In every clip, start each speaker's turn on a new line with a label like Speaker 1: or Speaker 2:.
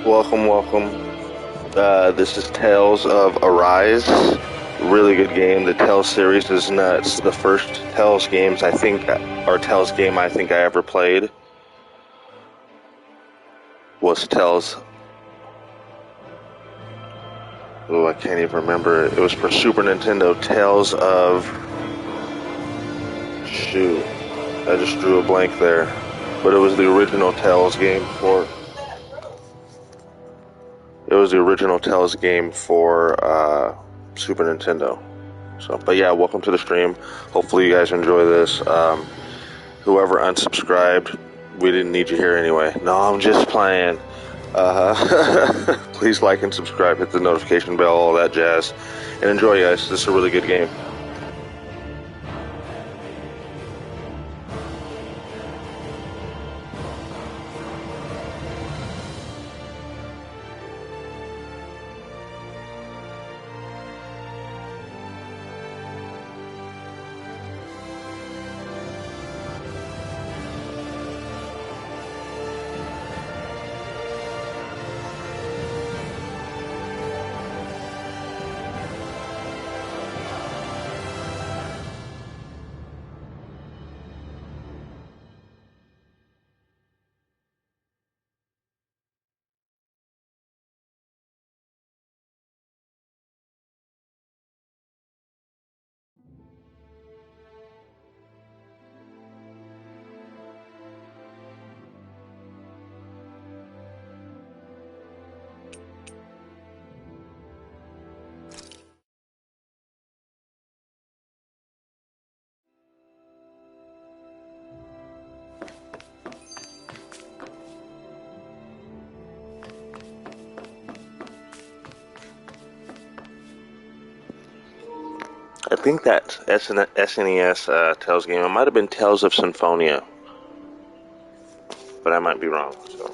Speaker 1: Welcome, welcome. This is Tales of Arise. Really good game. The Tales series is nuts. The first Tales games I think, or Tales game I think I ever played was Tales. Oh, I can't even remember. It was for Super Nintendo. Tales of. Shoot. I just drew a blank there. But it was the original Tales game for. It was the original Tales game for Super Nintendo. So, but yeah, welcome to the stream. Hopefully, you guys enjoy this. Whoever unsubscribed, we didn't need you here anyway. No, I'm just playing. Please like and subscribe, hit the notification bell, all that jazz, and enjoy, guys. This is a really good game. I think that SNES Tales game, it might have been Tales of Symphonia, but I might be wrong. So.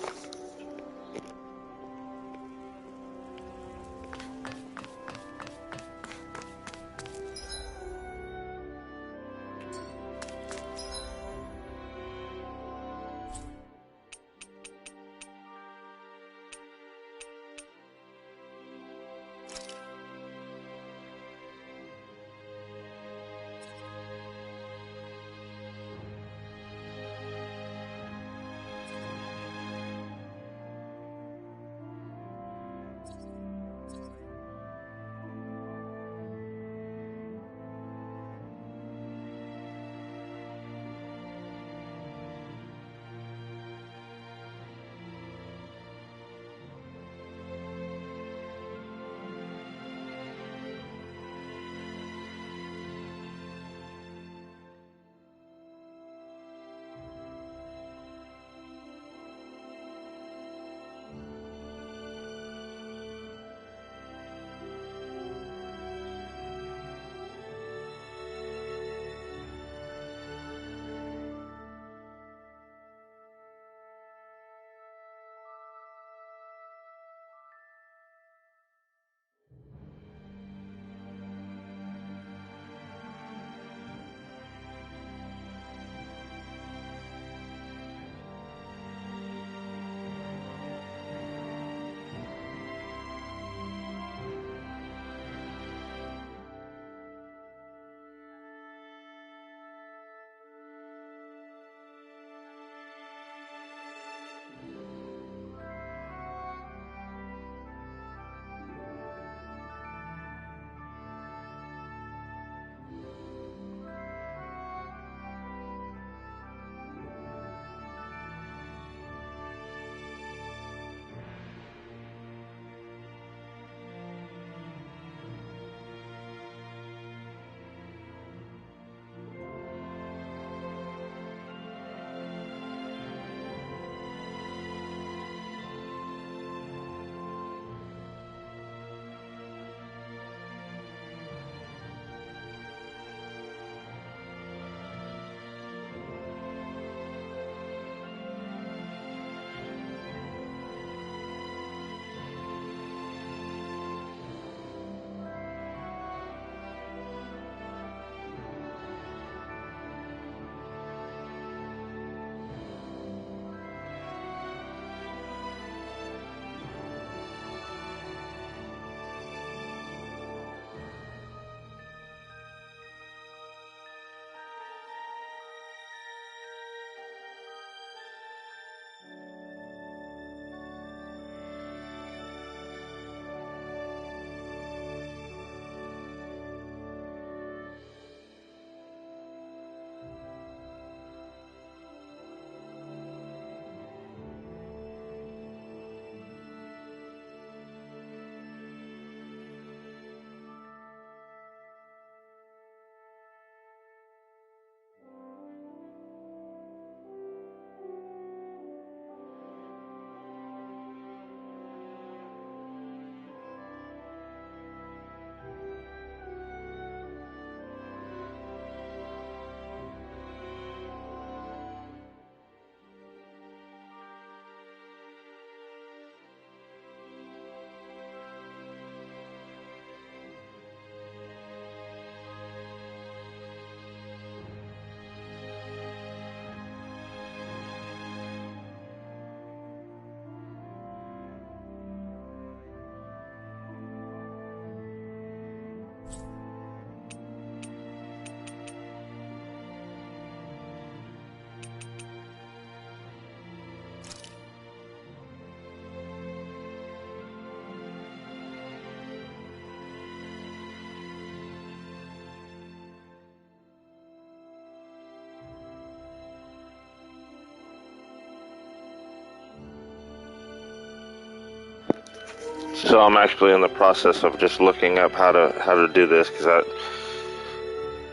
Speaker 1: So I'm actually in the process of just looking up how to do this, because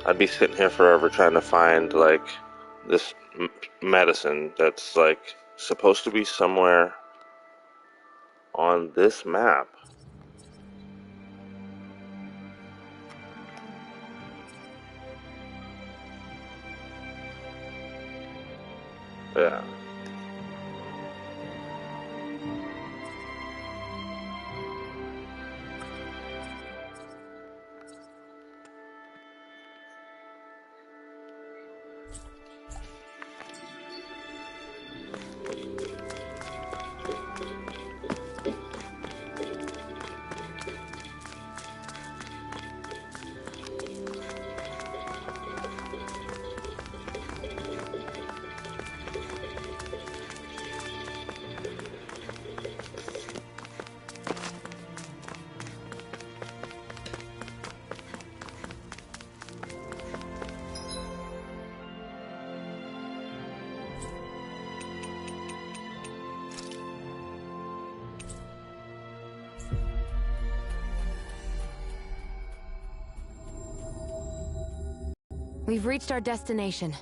Speaker 1: I'd be sitting here forever trying to find like this medicine that's like supposed to be somewhere on this map. Yeah.
Speaker 2: We've reached our destination.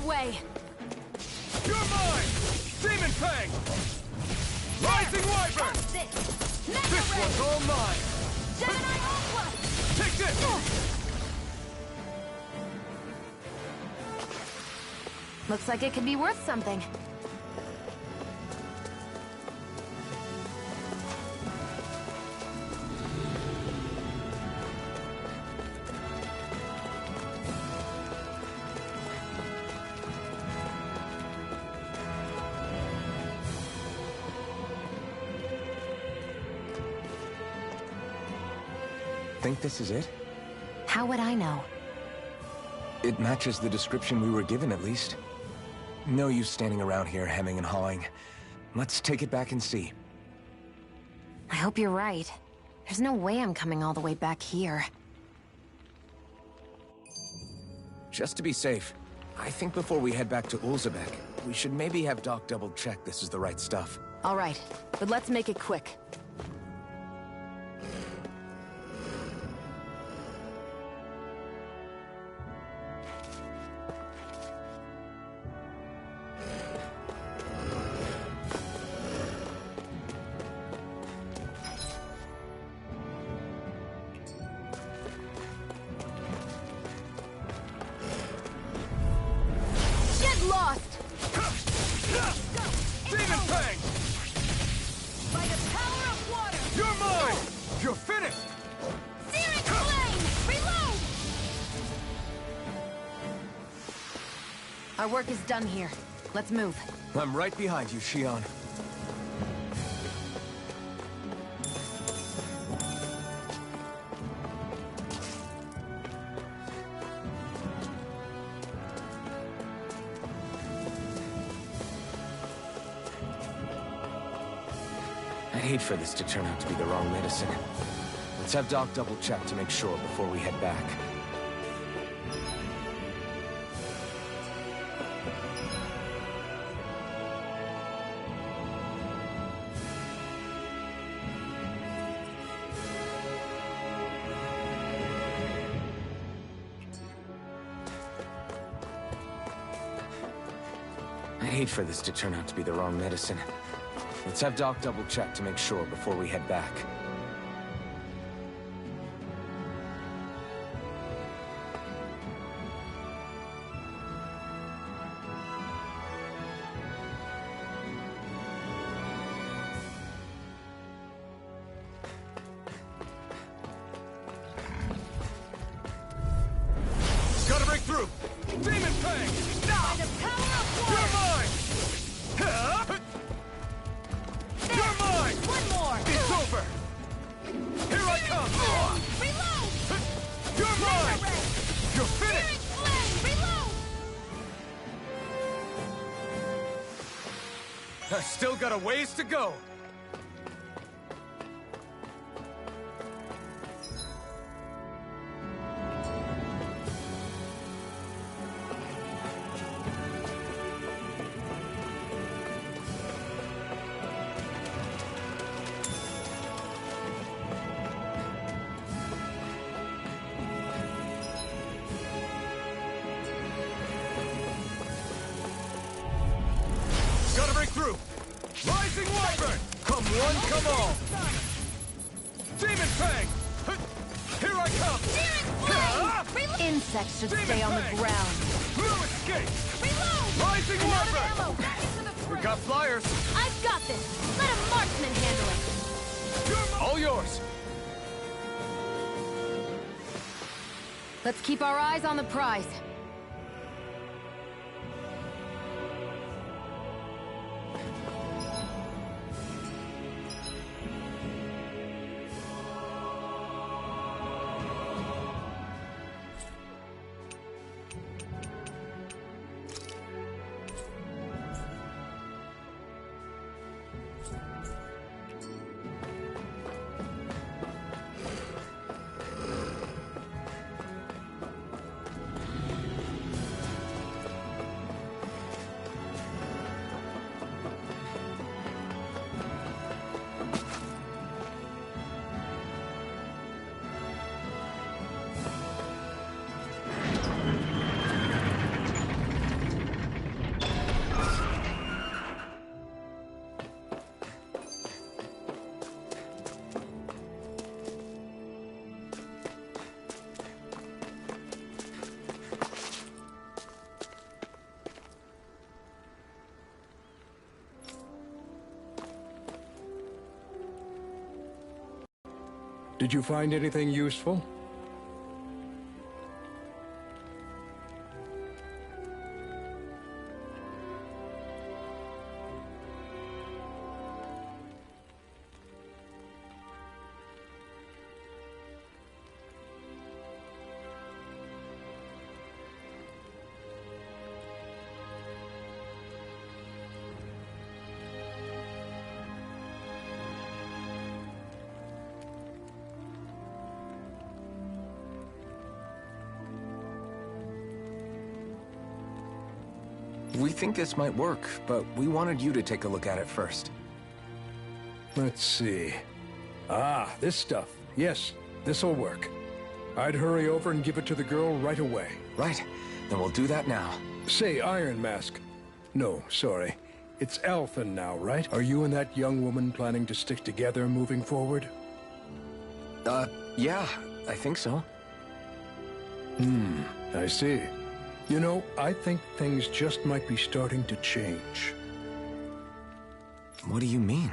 Speaker 2: Way.
Speaker 3: You're mine! Demon Fang! Rising Wyvern! This one's all mine!
Speaker 2: Gemini Ultra!
Speaker 3: Take this!
Speaker 2: Looks like it could be worth something.
Speaker 4: Think this is it?
Speaker 2: How would I know?
Speaker 4: It matches the description we were given, at least. No use standing around here hemming and hawing. Let's take it back and see.
Speaker 2: I hope you're right. There's no way I'm coming all the way back here.
Speaker 4: Just to be safe, I think before we head back to Ulzebek, we should maybe have Doc double-check this is the right stuff.
Speaker 2: All right, but let's make it quick. Get lost!
Speaker 3: Demon Fang!
Speaker 2: By the power of water!
Speaker 3: You're mine! You're finished!
Speaker 2: Searing flame! Reload! Our work is done here. Let's move.
Speaker 4: I'm right behind you, Shion. I'd hate for this to turn out to be the wrong medicine. Let's have Doc double-check to make sure before we head back. I'd hate for this to turn out to be the wrong medicine. Let's have Doc double-check to make sure before we head back.
Speaker 3: Gotta break through! Demon Fang!
Speaker 2: By the power of
Speaker 3: You're
Speaker 2: water!
Speaker 3: mine! You're mine!
Speaker 2: One more!
Speaker 3: It's over! Here I come!
Speaker 2: Reload!
Speaker 3: You're mine! You're finished!
Speaker 2: Flame! Reload!
Speaker 3: I still got a ways to go! Gotta break through! Rising Wyvern! Come one, come all! Demon Fang! Here I come!
Speaker 2: Insects should
Speaker 3: Demon
Speaker 2: stay on the
Speaker 3: Fang!
Speaker 2: ground.
Speaker 3: No escape!
Speaker 2: Reload!
Speaker 3: Rising
Speaker 2: I'm out of
Speaker 3: Wyvern!
Speaker 2: ammo! Back into the fray!
Speaker 3: We got flyers!
Speaker 2: I've got this! Let a marksman handle it!
Speaker 3: All yours!
Speaker 2: Let's keep our eyes on the prize.
Speaker 5: Did you find anything useful?
Speaker 4: We think this might work, but we wanted you to take a look at it first.
Speaker 5: Let's see. Ah, this stuff. Yes, this'll work. I'd hurry over and give it to the girl right away.
Speaker 4: Right, then we'll do that now.
Speaker 5: Say, Iron Mask. No, sorry. It's Alphen now, right? Are you and that young woman planning to stick together moving forward?
Speaker 4: Yeah, I think so.
Speaker 5: I see. You know, I think things just might be starting to change.
Speaker 4: What do you mean?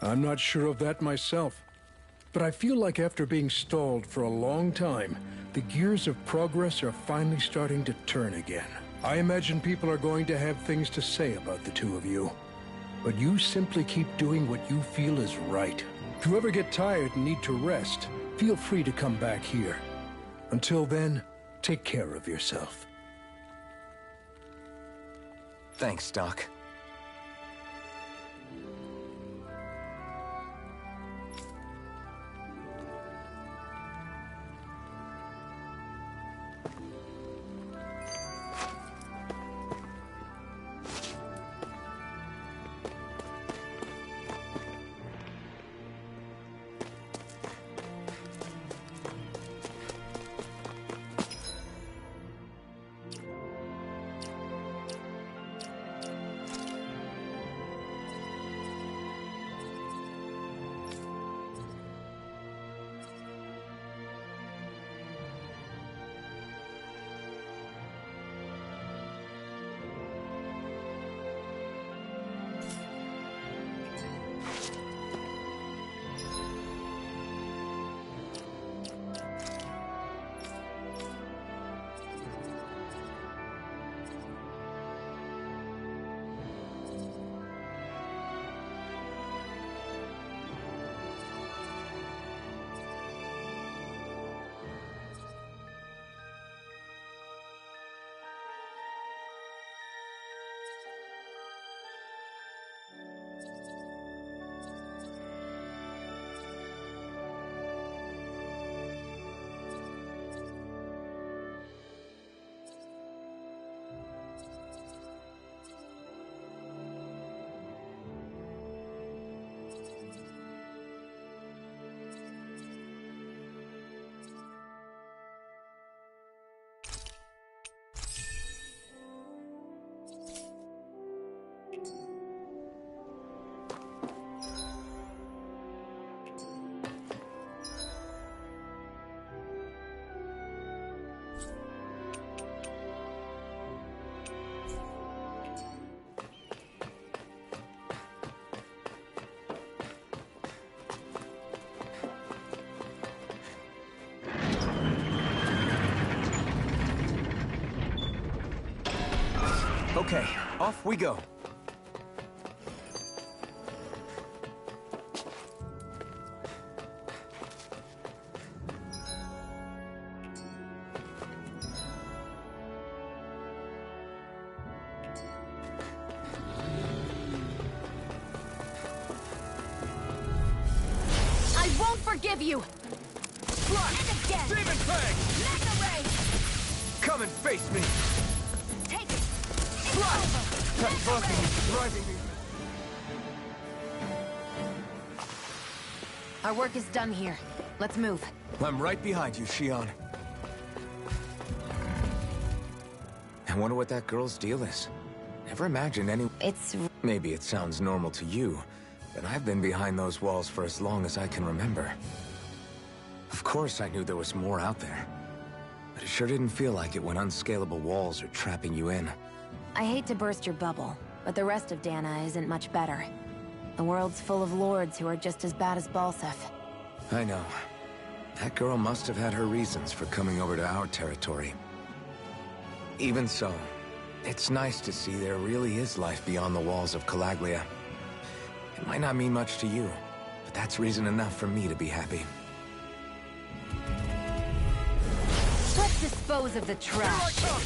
Speaker 5: I'm not sure of that myself. But I feel like after being stalled for a long time, the gears of progress are finally starting to turn again. I imagine people are going to have things to say about the two of you. But you simply keep doing what you feel is right. If you ever get tired and need to rest, feel free to come back here. Until then, take care of yourself.
Speaker 4: Thanks, Doc. Okay, off we go.
Speaker 2: I won't forgive you!
Speaker 3: Flash!
Speaker 2: And again!
Speaker 3: Demon Fang!
Speaker 2: Mega Ray!
Speaker 3: Come and face me!
Speaker 2: Take it!
Speaker 3: Flash! That
Speaker 2: Mega
Speaker 3: buzzing
Speaker 2: Ray!
Speaker 3: is driving me.
Speaker 2: Our work is done here. Let's move.
Speaker 4: I'm right behind you, Xion. I wonder what that girl's deal is. Never imagined any...
Speaker 2: It's...
Speaker 4: Maybe it sounds normal to you, but I've been behind those walls for as long as I can remember. Of course I knew there was more out there, but it sure didn't feel like it when unscalable walls are trapping you in.
Speaker 2: I hate to burst your bubble, but the rest of Dana isn't much better. The world's full of lords who are just as bad as Balseph.
Speaker 4: I know. That girl must have had her reasons for coming over to our territory. Even so, it's nice to see there really is life beyond the walls of Calaglia. It might not mean much to you, but that's reason enough for me to be happy.
Speaker 2: Let's dispose of the
Speaker 3: Here I
Speaker 2: trash.
Speaker 3: come!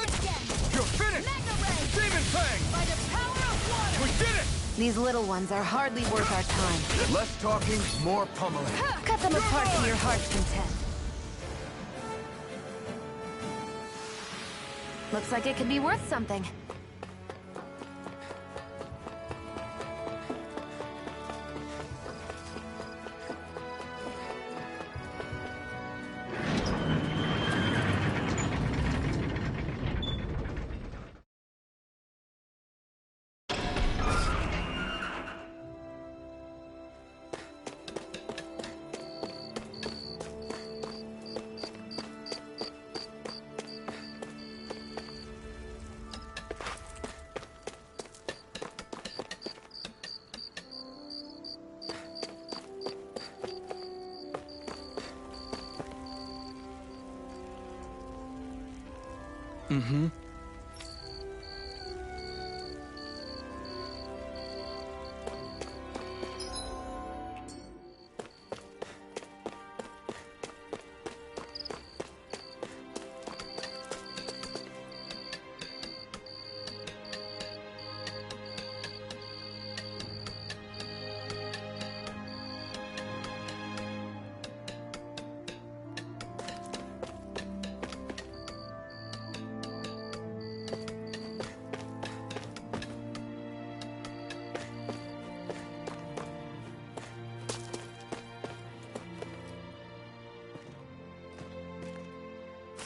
Speaker 2: And again!
Speaker 3: You're finished!
Speaker 2: Mega Ray!
Speaker 3: Demon Fang!
Speaker 2: By the power of water!
Speaker 3: We did it!
Speaker 2: These little ones are hardly worth our time.
Speaker 3: Less talking, more pummeling.
Speaker 2: Cut them apart to your heart's content. Looks like it could be worth something.
Speaker 6: Mm-hmm.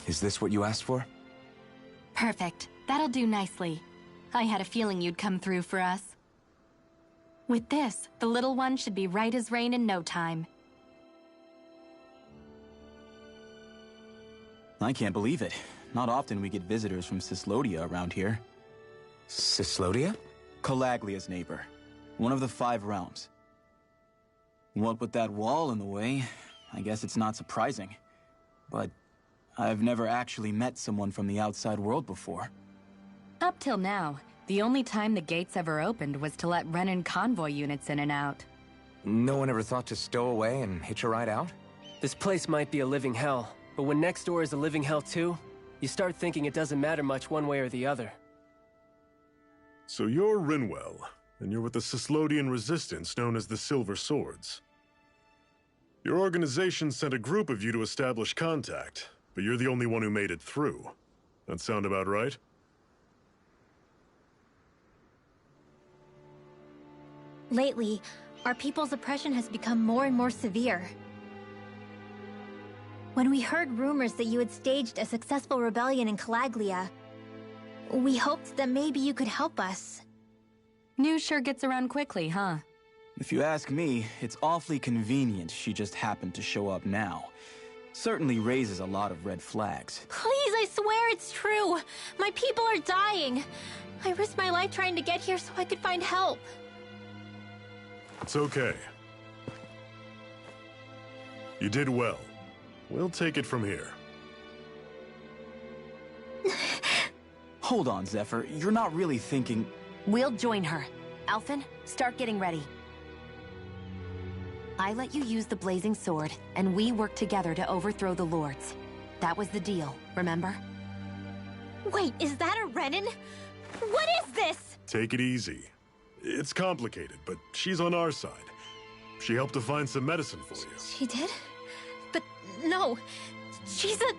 Speaker 4: Is this what you asked for?
Speaker 7: Perfect. That'll do nicely. I had a feeling you'd come through for us. With this, the little one should be right as rain in no time.
Speaker 6: I can't believe it. Not often we get visitors from Cyslodia around here.
Speaker 4: Cyslodia?
Speaker 6: Calaglia's neighbor. One of the 5 realms. What with that wall in the way, I guess it's not surprising. But I've never actually met someone from the outside world before.
Speaker 7: Up till now, the only time the gates ever opened was to let Renan convoy units in and out.
Speaker 4: No one ever thought to stow away and hitch a ride out?
Speaker 8: This place might be a living hell, but when next door is a living hell too, you start thinking it doesn't matter much one way or the other.
Speaker 9: So you're Rinwell, and you're with the Cyslodian resistance known as the Silver Swords. Your organization sent a group of you to establish contact, but you're the only one who made it through. That sound about right?
Speaker 10: Lately, our people's oppression has become more and more severe. When we heard rumors that you had staged a successful rebellion in Calaglia, we hoped that maybe you could help us.
Speaker 7: News sure gets around quickly, huh?
Speaker 6: If you ask me, it's awfully convenient she just happened to show up now. Certainly raises a lot of red flags.
Speaker 10: Please, I swear it's true! My people are dying! I risked my life trying to get here so I could find help.
Speaker 9: It's okay. You did well. We'll take it from here.
Speaker 6: Hold on, Zephyr. You're not really thinking...
Speaker 2: We'll join her. Alphen, start getting ready. I let you use the blazing sword, and we worked together to overthrow the Lords. That was the deal, remember?
Speaker 10: Wait, is that a Renan? What is this?
Speaker 9: Take it easy. It's complicated, but she's on our side. She helped to find some medicine for you.
Speaker 10: She did? But no, she's a...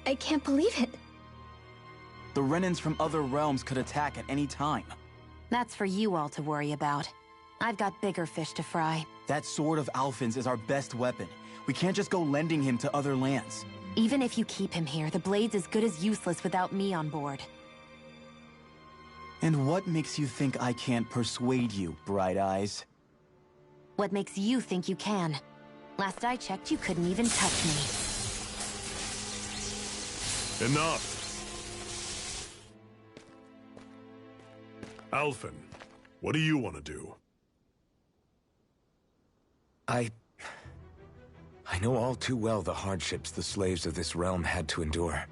Speaker 10: I can't believe it.
Speaker 6: The Renans from other realms could attack at any time.
Speaker 2: That's for you all to worry about. I've got bigger fish to fry.
Speaker 6: That sword of Alphen's is our best weapon. We can't just go lending him to other lands.
Speaker 2: Even if you keep him here, the blade's as good as useless without me on board.
Speaker 6: And what makes you think I can't persuade you, Bright Eyes?
Speaker 2: What makes you think you can? Last I checked, you couldn't even touch me.
Speaker 9: Enough! Alphen, what do you want to do?
Speaker 4: I know all too well the hardships the slaves of this realm had to endure.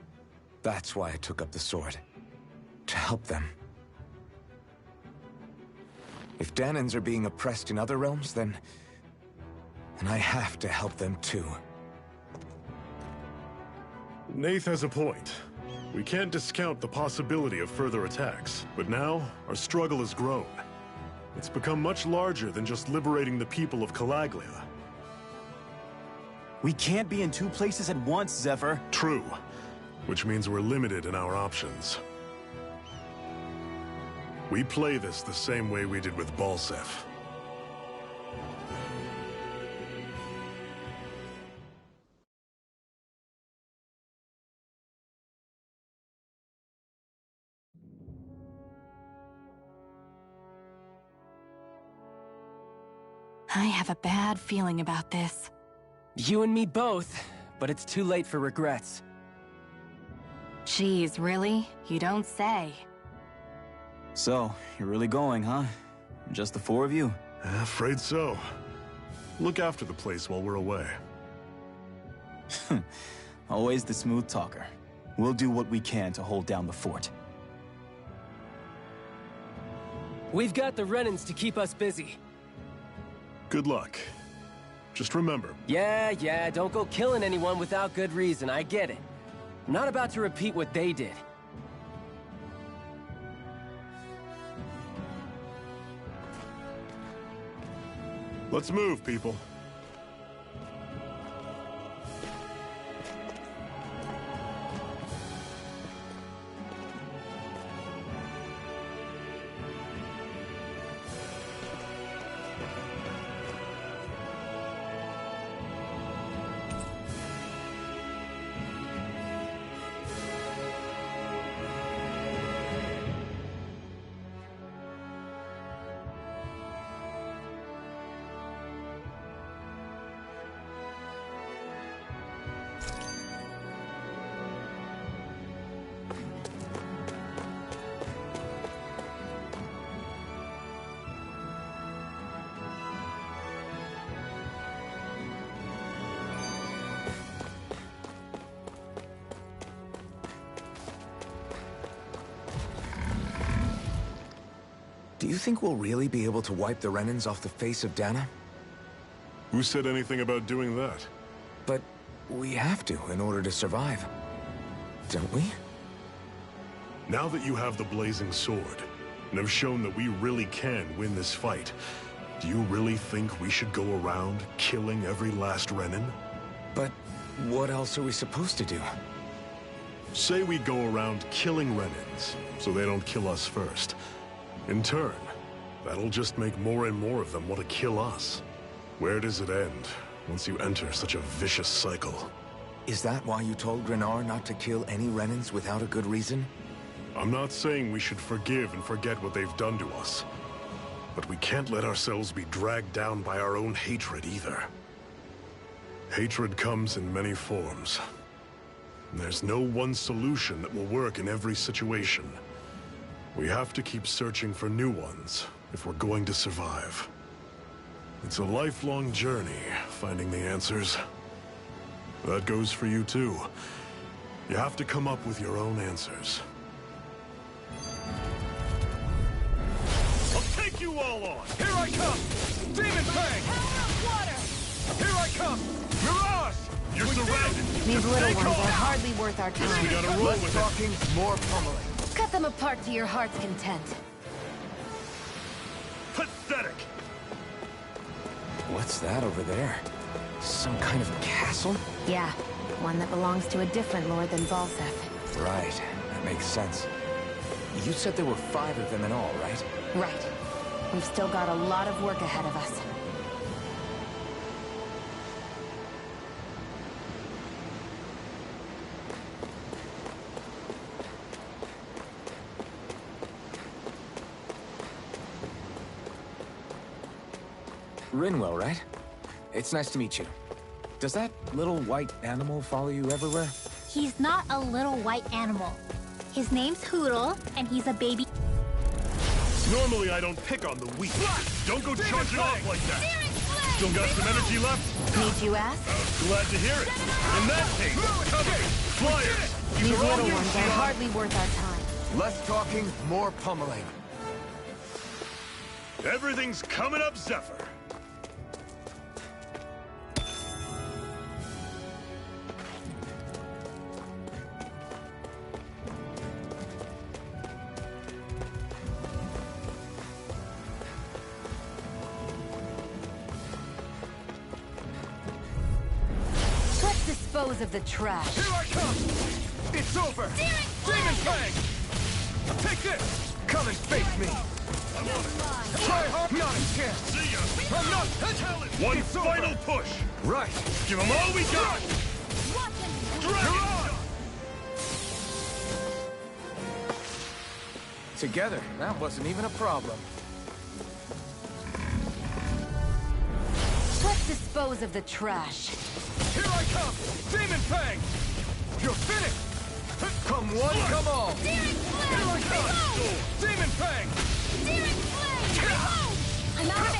Speaker 4: That's why I took up the sword. To help them. If Dahnans are being oppressed in other realms, then I have to help them too.
Speaker 9: Nath has a point. We can't discount the possibility of further attacks, but now our struggle has grown. It's become much larger than just liberating the people of Calaglia.
Speaker 6: We can't be in two places at once, Zephyr.
Speaker 9: True. Which means we're limited in our options. We play this the same way we did with Balseph.
Speaker 7: I have a bad feeling about this.
Speaker 8: You and me both, but it's too late for regrets.
Speaker 7: Geez, really? You don't say.
Speaker 6: So, you're really going, huh? Just the four of you?
Speaker 9: Afraid so. Look after the place while we're away.
Speaker 6: Always the smooth talker. We'll do what we can to hold down the fort.
Speaker 8: We've got the Renans to keep us busy.
Speaker 9: Good luck. Just remember...
Speaker 8: Yeah, don't go killing anyone without good reason, I get it. I'm not about to repeat what they did.
Speaker 9: Let's move, people.
Speaker 4: Do you think we'll really be able to wipe the Renans off the face of Dana?
Speaker 9: Who said anything about doing that?
Speaker 4: But we have to in order to survive. Don't we?
Speaker 9: Now that you have the Blazing Sword, and have shown that we really can win this fight, do you really think we should go around killing every last Renan?
Speaker 4: But what else are we supposed to do?
Speaker 9: Say we go around killing Renans, so they don't kill us first. In turn, that'll just make more and more of them want to kill us. Where does it end, once you enter such a vicious cycle?
Speaker 4: Is that why you told Grenar not to kill any Renans without a good reason?
Speaker 9: I'm not saying we should forgive and forget what they've done to us. But we can't let ourselves be dragged down by our own hatred either. Hatred comes in many forms. And there's no one solution that will work in every situation. We have to keep searching for new ones if we're going to survive. It's a lifelong journey, finding the answers. That goes for you too. You have to come up with your own answers.
Speaker 3: I'll take you all on! Here I come! Demon Fang! Power of water! Here I come! Mirage! You're surrounded!
Speaker 2: These little
Speaker 3: Take
Speaker 2: ones
Speaker 3: off!
Speaker 2: are hardly worth our time.
Speaker 3: We gotta roll with it.
Speaker 4: Talking more pummeling.
Speaker 2: Cut them apart to your heart's content.
Speaker 3: Pathetic!
Speaker 4: What's that over there? Some kind of castle?
Speaker 2: Yeah, one that belongs to a different lord than Balseph.
Speaker 4: Right, that makes sense. You said there were 5 of them in all, right?
Speaker 2: Right. We've still got a lot of work ahead of us.
Speaker 4: Rinwell, right? It's nice to meet you. Does that little white animal follow you everywhere?
Speaker 10: He's not a little white animal. His name's Hootle, and he's a baby.
Speaker 9: Normally I don't pick on the weak. Don't go charging off like that. Still got some energy left?
Speaker 2: Need you ask?
Speaker 9: Glad to hear it. In that case, cover it. Flyers.
Speaker 2: These
Speaker 9: You're on
Speaker 2: little
Speaker 9: your
Speaker 2: ones are
Speaker 9: job.
Speaker 2: hardly worth our time.
Speaker 4: Less talking, more pummeling.
Speaker 9: Everything's coming up, Zephyr.
Speaker 2: dispose of the trash.
Speaker 3: Here I come! It's over! Demon Fang! Take this! Come and face me! I'm on it! Try hard! Not a chance! See ya! I'm not... One final push! Right! Give them all we got! Dragon!
Speaker 6: Together, that wasn't even a problem.
Speaker 2: Let's dispose of the trash.
Speaker 3: Here I come! Demon Fang! You're finished! Come one, come all!
Speaker 10: Daring Flame!
Speaker 3: Here I come! Demon Fang!
Speaker 10: Daring Flame! Reload!
Speaker 2: I'm out of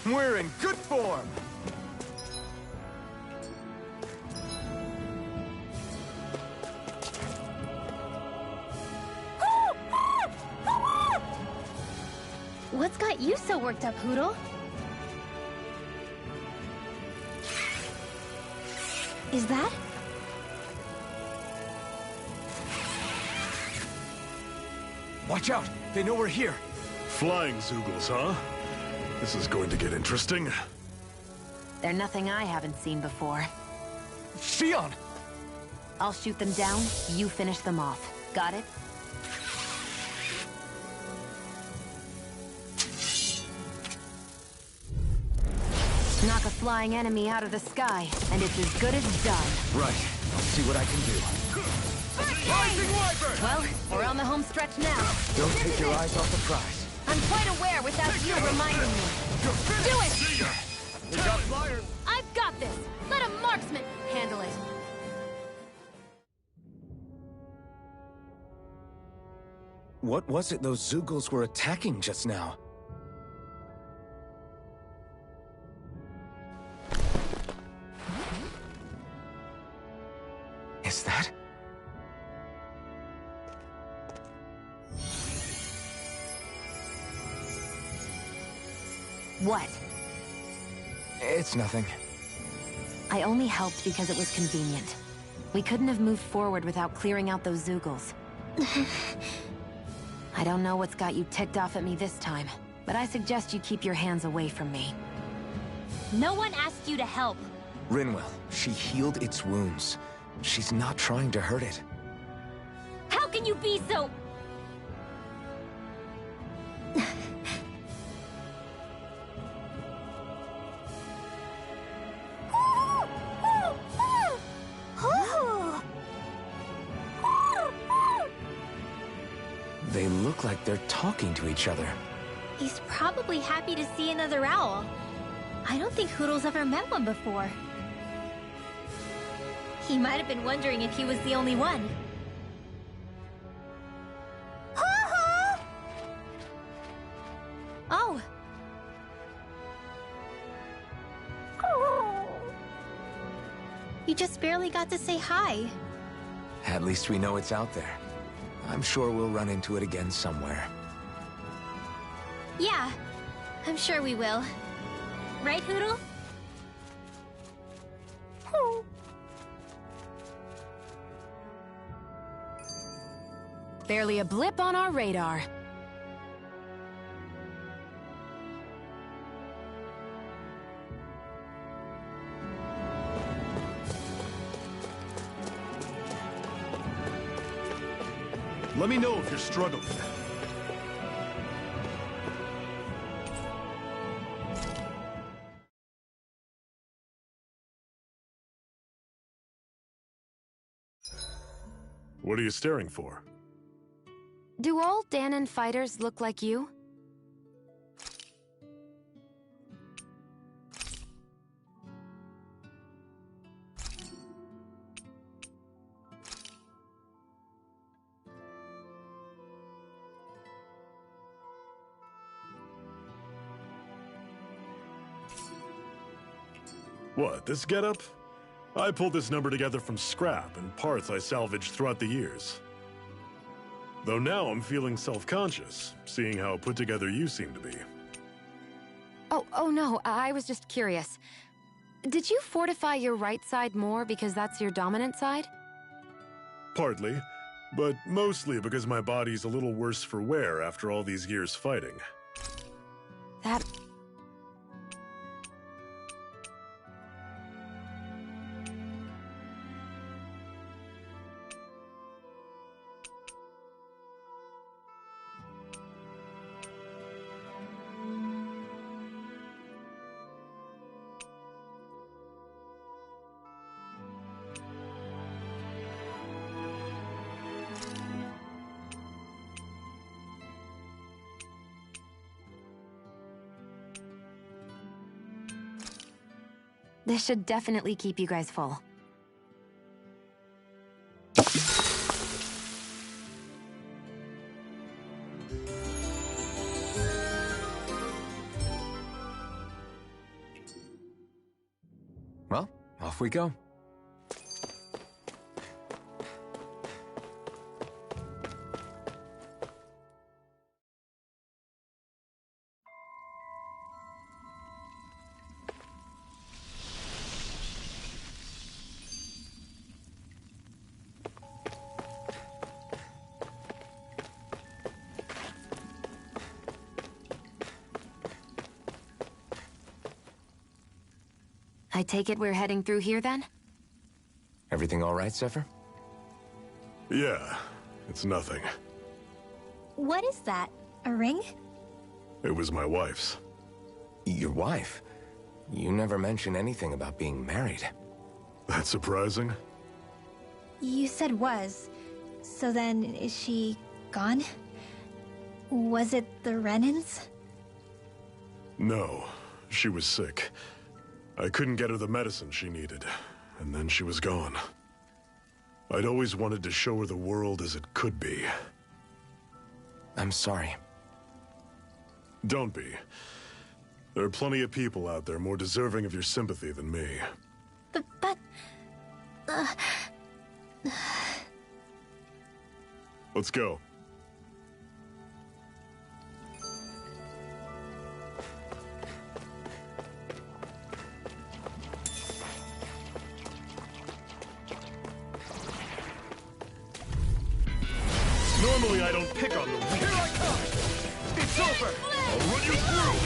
Speaker 2: ammo!
Speaker 6: We're in good form!
Speaker 10: What's got you so worked up, Hootle? Is that?
Speaker 6: Watch out! They know we're here!
Speaker 9: Flying Zeugles, huh? This is going to get interesting.
Speaker 2: They're nothing I haven't seen before.
Speaker 6: Shionne!
Speaker 2: I'll shoot them down, you finish them off. Got it? Knock a flying enemy out of the sky, and it's as good as done.
Speaker 6: Right. I'll see what I can do.
Speaker 3: Rising Wyvern!
Speaker 2: Well, we're on the home stretch now.
Speaker 6: Don't take your eyes off the prize.
Speaker 2: I'm quite aware without you reminding me. Do it!
Speaker 3: We got flyers!
Speaker 2: I've got this! Let a marksman handle it.
Speaker 4: What was it those Zeugles were attacking just now? Is that?
Speaker 2: What?
Speaker 4: It's nothing.
Speaker 2: I only helped because it was convenient. We couldn't have moved forward without clearing out those Zeugles. I don't know what's got you ticked off at me this time, but I suggest you keep your hands away from me.
Speaker 10: No one asked you to help.
Speaker 4: Rinwell, she healed its wounds. She's not trying to hurt it.
Speaker 10: How can you be so...
Speaker 4: They look like they're talking to each other.
Speaker 10: He's probably happy to see another owl. I don't think Hootle's ever met one before. He might have been wondering if he was the only one. Oh. You just barely got to say hi.
Speaker 4: At least we know it's out there. I'm sure we'll run into it again somewhere.
Speaker 10: Yeah, I'm sure we will. Right, Hootle?
Speaker 2: Barely a blip on our radar.
Speaker 9: Let me know if you're struggling. What are you staring for?
Speaker 2: Do all Dahnan fighters look like you?
Speaker 9: What, this getup? I pulled this number together from scrap and parts I salvaged throughout the years. Though now I'm feeling self-conscious, seeing how put together you seem to be.
Speaker 2: Oh no, I was just curious. Did you fortify your right side more because that's your dominant side?
Speaker 9: Partly, but mostly because my body's a little worse for wear after all these years fighting.
Speaker 2: This should definitely keep you guys full.
Speaker 4: Well, off we go.
Speaker 2: I take it we're heading through here then?
Speaker 4: Everything all right, Zephyr?
Speaker 9: Yeah, it's nothing.
Speaker 10: What is that? A ring?
Speaker 9: It was my wife's.
Speaker 4: Your wife? You never mentioned anything about being married.
Speaker 9: That's surprising?
Speaker 10: You said was. So then, is she gone? Was it the Renans?
Speaker 9: No, she was sick. I couldn't get her the medicine she needed, and then she was gone. I'd always wanted to show her the world as it could be.
Speaker 4: I'm sorry.
Speaker 9: Don't be. There are plenty of people out there more deserving of your sympathy than me.
Speaker 10: But...
Speaker 9: Let's go. Normally I don't pick on the weak.
Speaker 3: Here I come! It's over!
Speaker 9: I'll run you through!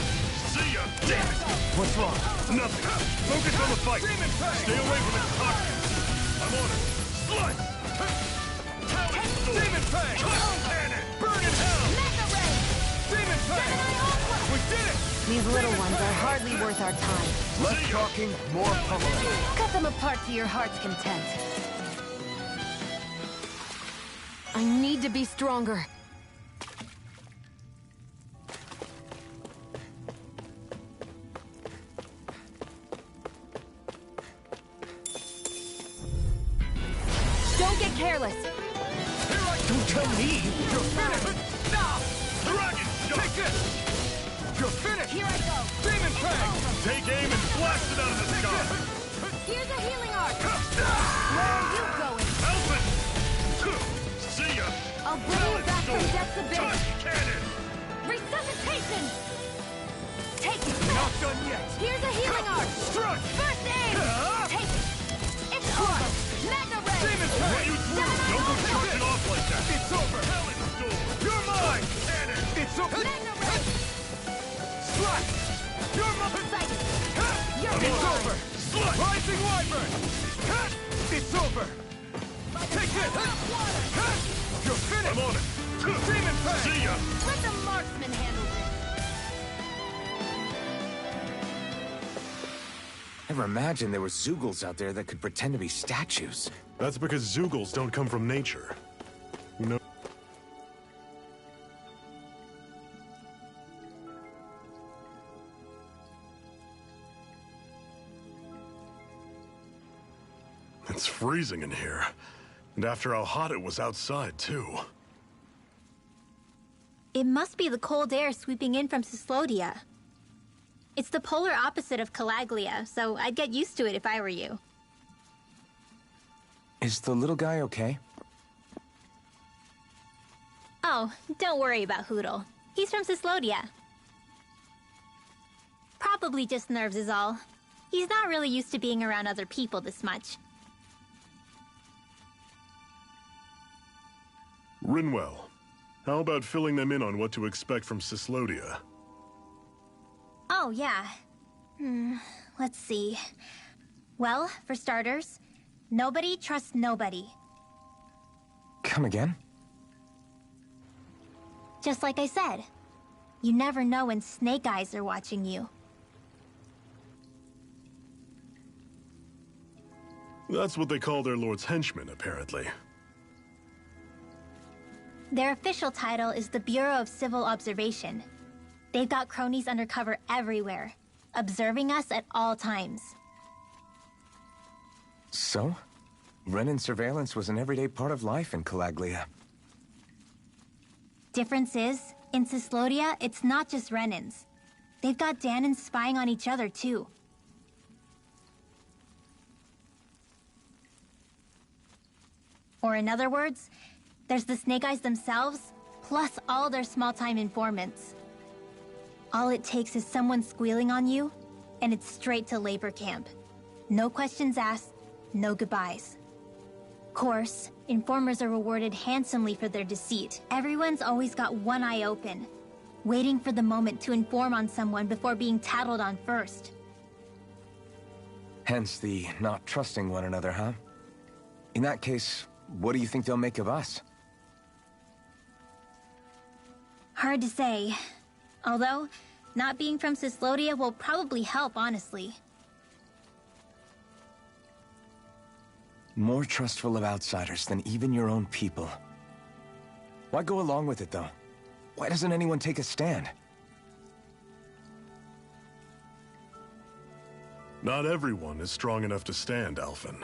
Speaker 9: See ya! Damn it!
Speaker 4: What's wrong?
Speaker 9: Nothing! Focus on the fight!
Speaker 3: Demon Fang!
Speaker 9: Stay away from its toxins! I'm on it! Slice! Talon Sword!
Speaker 3: Demon Fang!
Speaker 9: Cannon!
Speaker 3: Burn in hell!
Speaker 2: Mega Ray!
Speaker 3: Demon Fang! We did it!
Speaker 2: These little ones are hardly worth our time.
Speaker 4: Less talking, more pummeling.
Speaker 2: Cut them apart to your heart's content. I need to be stronger. Don't get careless.
Speaker 4: Don't tell me!
Speaker 3: You're finished! Now!
Speaker 9: Dragon Shot!
Speaker 3: Take this! You're finished!
Speaker 2: Here I go.
Speaker 3: Demon Fang!
Speaker 9: Take aim and blast it out of the sky!
Speaker 2: Here's a healing arc. Where are you going?
Speaker 9: Help it! See ya!
Speaker 2: I'll bring you back from depths abyss.
Speaker 9: Touch cannon!
Speaker 2: Resuscitation! Take it!
Speaker 3: Not done yet!
Speaker 2: Here's a healing arc!
Speaker 3: Strike!
Speaker 2: First aid! Take it! It's over! Mega Ray!
Speaker 3: Demon
Speaker 9: What
Speaker 3: Fang!
Speaker 9: you through? Don't go charging off like that!
Speaker 3: It's over!
Speaker 9: Talon Sword!
Speaker 3: You're mine!
Speaker 9: Cannon!
Speaker 3: It's over!
Speaker 2: Mega Ray!
Speaker 3: Strike! You're mine!
Speaker 2: Psych! You're
Speaker 3: It's
Speaker 2: mine.
Speaker 3: over! Rising Wyvern! It's over! Take this! You're finished!
Speaker 9: I'm on it!
Speaker 3: Demon Fang!
Speaker 9: See ya!
Speaker 2: Let the marksman handle this.
Speaker 4: Never imagined there were Zeugles out there that could pretend to be statues.
Speaker 9: That's because Zeugles don't come from nature. You know. It's freezing in here. And after how hot it was outside, too.
Speaker 10: It must be the cold air sweeping in from Cyslodia. It's the polar opposite of Calaglia, so I'd get used to it if I were you.
Speaker 4: Is the little guy okay?
Speaker 10: Oh, don't worry about Hootle. He's from Cyslodia. Probably just nerves is all. He's not really used to being around other people this much.
Speaker 9: Rinwell, how about filling them in on what to expect from Cyslodia?
Speaker 10: Oh, yeah. Let's see. Well, for starters, nobody trusts nobody.
Speaker 4: Come again?
Speaker 10: Just like I said. You never know when Snake Eyes are watching you.
Speaker 9: That's what they call their lord's henchmen, apparently.
Speaker 10: Their official title is the Bureau of Civil Observation. They've got cronies undercover everywhere, observing us at all times.
Speaker 4: So? Renan surveillance was an everyday part of life in Calaglia.
Speaker 10: Difference is, in Cyslodia, it's not just Renans. They've got Danans spying on each other, too. Or in other words, there's the Snake Eyes themselves, plus all their small-time informants. All it takes is someone squealing on you, and it's straight to labor camp. No questions asked, no goodbyes. Of course, informers are rewarded handsomely for their deceit. Everyone's always got one eye open, waiting for the moment to inform on someone before being tattled on first.
Speaker 4: Hence the not trusting one another, huh? In that case, what do you think they'll make of us?
Speaker 10: Hard to say. Although, not being from Cyslodia will probably help, honestly.
Speaker 4: More trustful of outsiders than even your own people. Why go along with it, though? Why doesn't anyone take a stand?
Speaker 9: Not everyone is strong enough to stand, Alphen.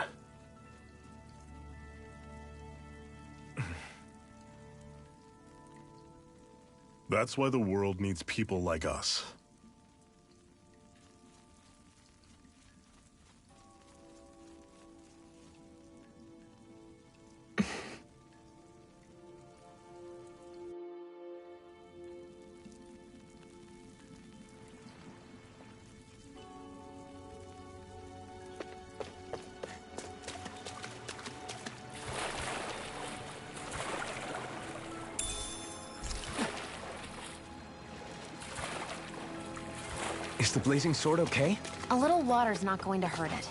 Speaker 9: That's why the world needs people like us.
Speaker 4: Is the blazing sword okay?
Speaker 2: A little water's not going to hurt it.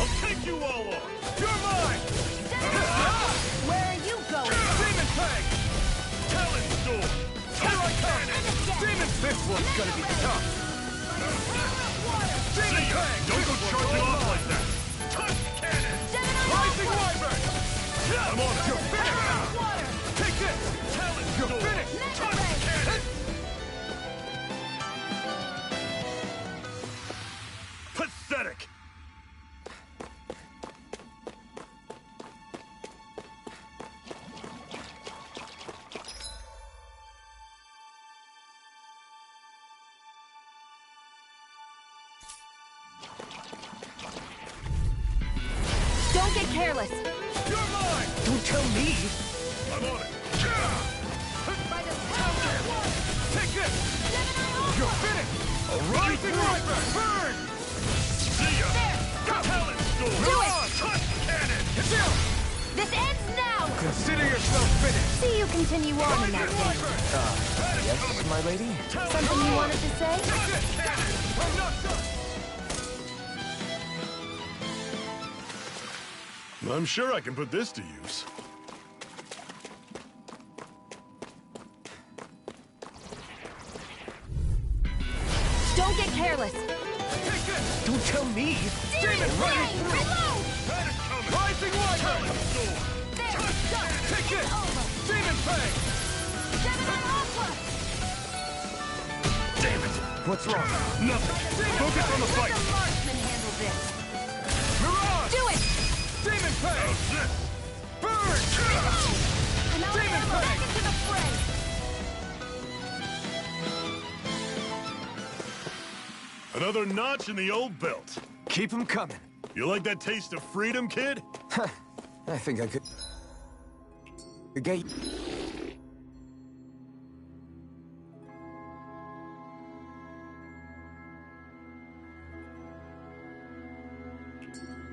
Speaker 3: I'll take you all on! You're mine!
Speaker 2: Where are you going?
Speaker 3: Demon Fang! Talon Storm! Here I come! Demon! This one's gonna be tough! Demon Fang! Don't go charging off like that! Touch cannon! Rising Wyvern! I'm on it! You're finished! Take this! Talon Storm! You're finished! Touch cannon! Pathetic!
Speaker 2: Don't get careless.
Speaker 3: You're mine!
Speaker 4: Don't tell me!
Speaker 3: I'm on it! Take this! You're finished! A rising Wyvern! Burn! See ya! Talon Storm!
Speaker 2: Do it!
Speaker 3: Touch cannon!
Speaker 2: This ends now!
Speaker 3: Consider yourself finished!
Speaker 2: See you continue on in that vein.
Speaker 4: Yes, my lady?
Speaker 2: Something you wanted to say?
Speaker 3: Touch cannon! I'm not done!
Speaker 9: I'm sure I can put this to use.
Speaker 2: Don't get careless.
Speaker 3: Take this!
Speaker 4: Don't tell me!
Speaker 3: Demon Fang!
Speaker 2: Reload!
Speaker 3: That is coming! Rising Wyvern! Storm! Touch cannon! Take this! Demon Fang! Damn it!
Speaker 4: What's wrong?
Speaker 3: Nothing! Focus on the fight!
Speaker 2: Marksman handle this.
Speaker 3: Mirage!
Speaker 2: Do it!
Speaker 3: Demon Fang! Burn! Demon Fang!
Speaker 2: Back into the fray.
Speaker 9: Another notch in the old belt.
Speaker 4: Keep them coming.
Speaker 9: You like that taste of freedom, kid?
Speaker 4: I think I could... The gate...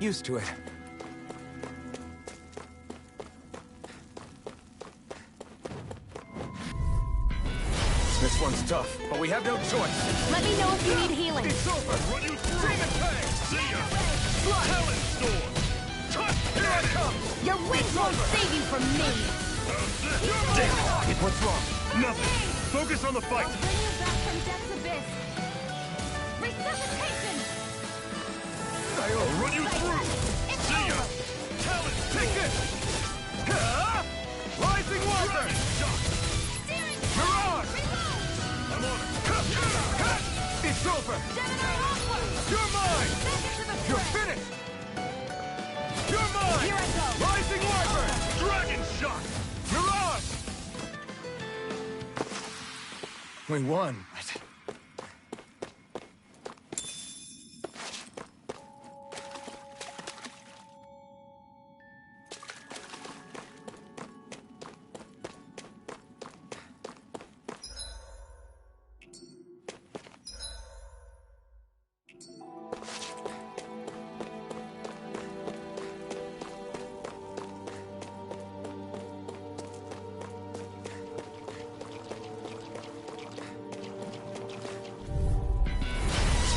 Speaker 4: Used to it. This one's tough, but we have no choice.
Speaker 2: Let me know if you need healing.
Speaker 3: It's over! Run you through! Demon Fang! See ya! Talon Storm! Touch! Here I come!
Speaker 2: Your wings won't save you from me.
Speaker 3: Damn it!
Speaker 4: What's wrong?
Speaker 3: Nothing! Focus on the fight!
Speaker 2: I'll bring you back from Death's Abyss. Resuscitation!
Speaker 3: I'll run you through!
Speaker 2: It's
Speaker 3: See ya!
Speaker 2: over.
Speaker 3: Talon! Take this!
Speaker 4: We won.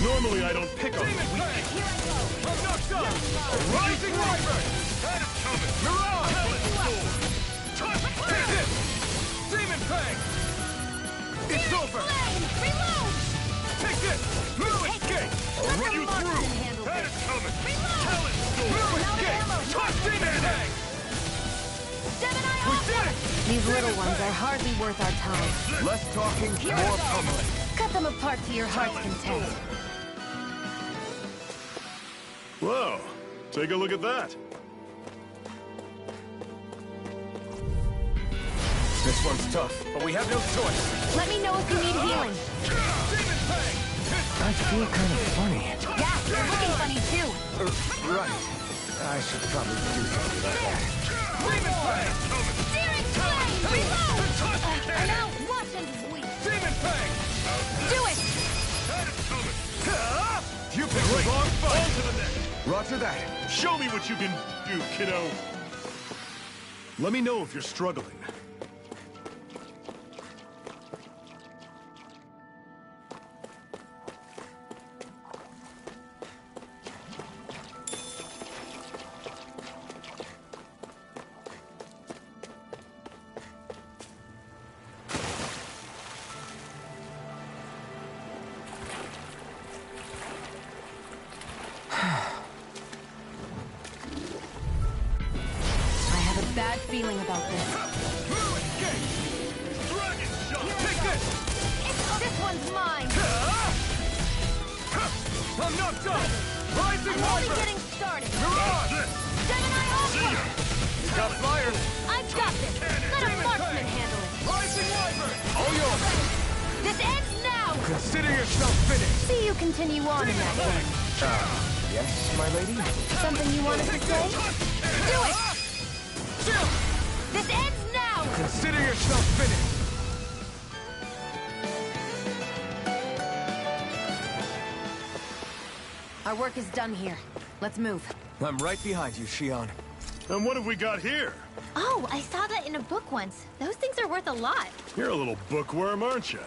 Speaker 9: Normally I don't pick on
Speaker 3: Demon Fang! I'm knocked up! A rising wyvern! That is coming! Mirage! Talent Storm! Take this! Demon Fang! It's over!
Speaker 10: Reload!
Speaker 3: Take this! No escape!
Speaker 9: I'll run you through!
Speaker 3: That is coming! Talent Storm! No escape! Touch Demon Fang! We did it!
Speaker 2: These little ones are hardly worth our time.
Speaker 4: Less talking, more pummeling.
Speaker 2: Cut them apart to your heart's content.
Speaker 9: Whoa, take a look at that.
Speaker 4: This one's tough, but we have no choice.
Speaker 2: Let me know if you need healing.
Speaker 3: Demon Fang!
Speaker 4: I feel kind of funny.
Speaker 2: Yeah, you're looking funny too.
Speaker 4: Right. I should probably do something about that.
Speaker 3: Demon Fang!
Speaker 10: Searing Flame! Reload!
Speaker 3: Cannon!
Speaker 10: Now watch and weep.
Speaker 3: Demon Fang!
Speaker 10: Do it!
Speaker 3: That is coming! You picked the wrong fight! On to the next!
Speaker 4: Roger that.
Speaker 9: Show me what you can do, kiddo. Let me know if you're struggling.
Speaker 2: Bad feeling about this.
Speaker 3: Dragon shot! Take this!
Speaker 2: This one's mine!
Speaker 3: I'm knocked up! Rising
Speaker 2: I'm only
Speaker 3: wyvern!
Speaker 2: getting started.
Speaker 3: Mirage!
Speaker 10: Gemini Alpha!
Speaker 3: You got fire!
Speaker 10: I've got this! Let a marksman handle it!
Speaker 3: Rising wyvern!
Speaker 4: All yours.
Speaker 10: This ends now!
Speaker 4: Consider yourself finished.
Speaker 2: See you continue on in that way.
Speaker 4: Yes, my lady?
Speaker 2: Something you wanted to say?
Speaker 10: Do it! This ends now!
Speaker 4: Consider yourself finished.
Speaker 2: Our work is done here. Let's move.
Speaker 4: I'm right behind you, Shion.
Speaker 9: And what have we got here?
Speaker 10: Oh, I saw that in a book once. Those things are worth a lot.
Speaker 9: You're a little bookworm, aren't you?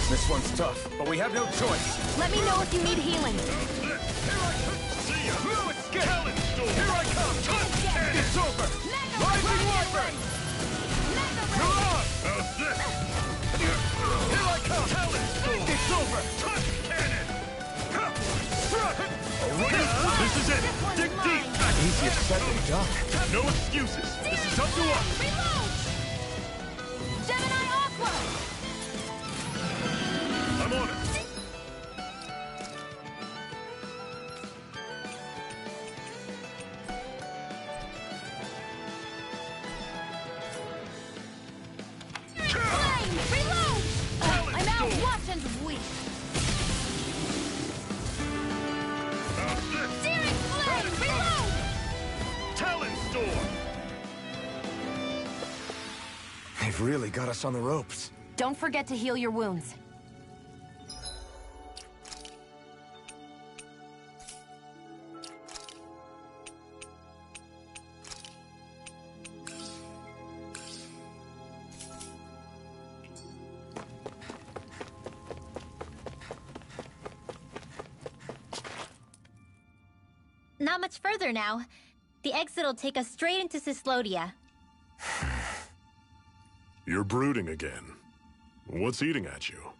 Speaker 4: This one's tough, but we have no choice.
Speaker 2: Let me know if you need healing.
Speaker 3: Here I come! See ya! No escape! Talent Storm! Here I come! It's over! Rising wyvern! Mirage! How's this? Here I come! Talent Storm! It's over! Touch cannon! This is it! Dig deep!
Speaker 4: Easier said than done.
Speaker 9: No excuses. This is up to us.
Speaker 10: Reload! Gemini Aqua!
Speaker 9: I'm on it.
Speaker 10: Flame! Reload! I'm out! Watch and weep! Searing Flame! Reload!
Speaker 3: Talent Storm!
Speaker 4: They've really got us on the ropes.
Speaker 2: Don't forget to heal your wounds.
Speaker 10: Not much further now. The exit'll take us straight into Cyslodia.
Speaker 9: You're brooding again. What's eating at you?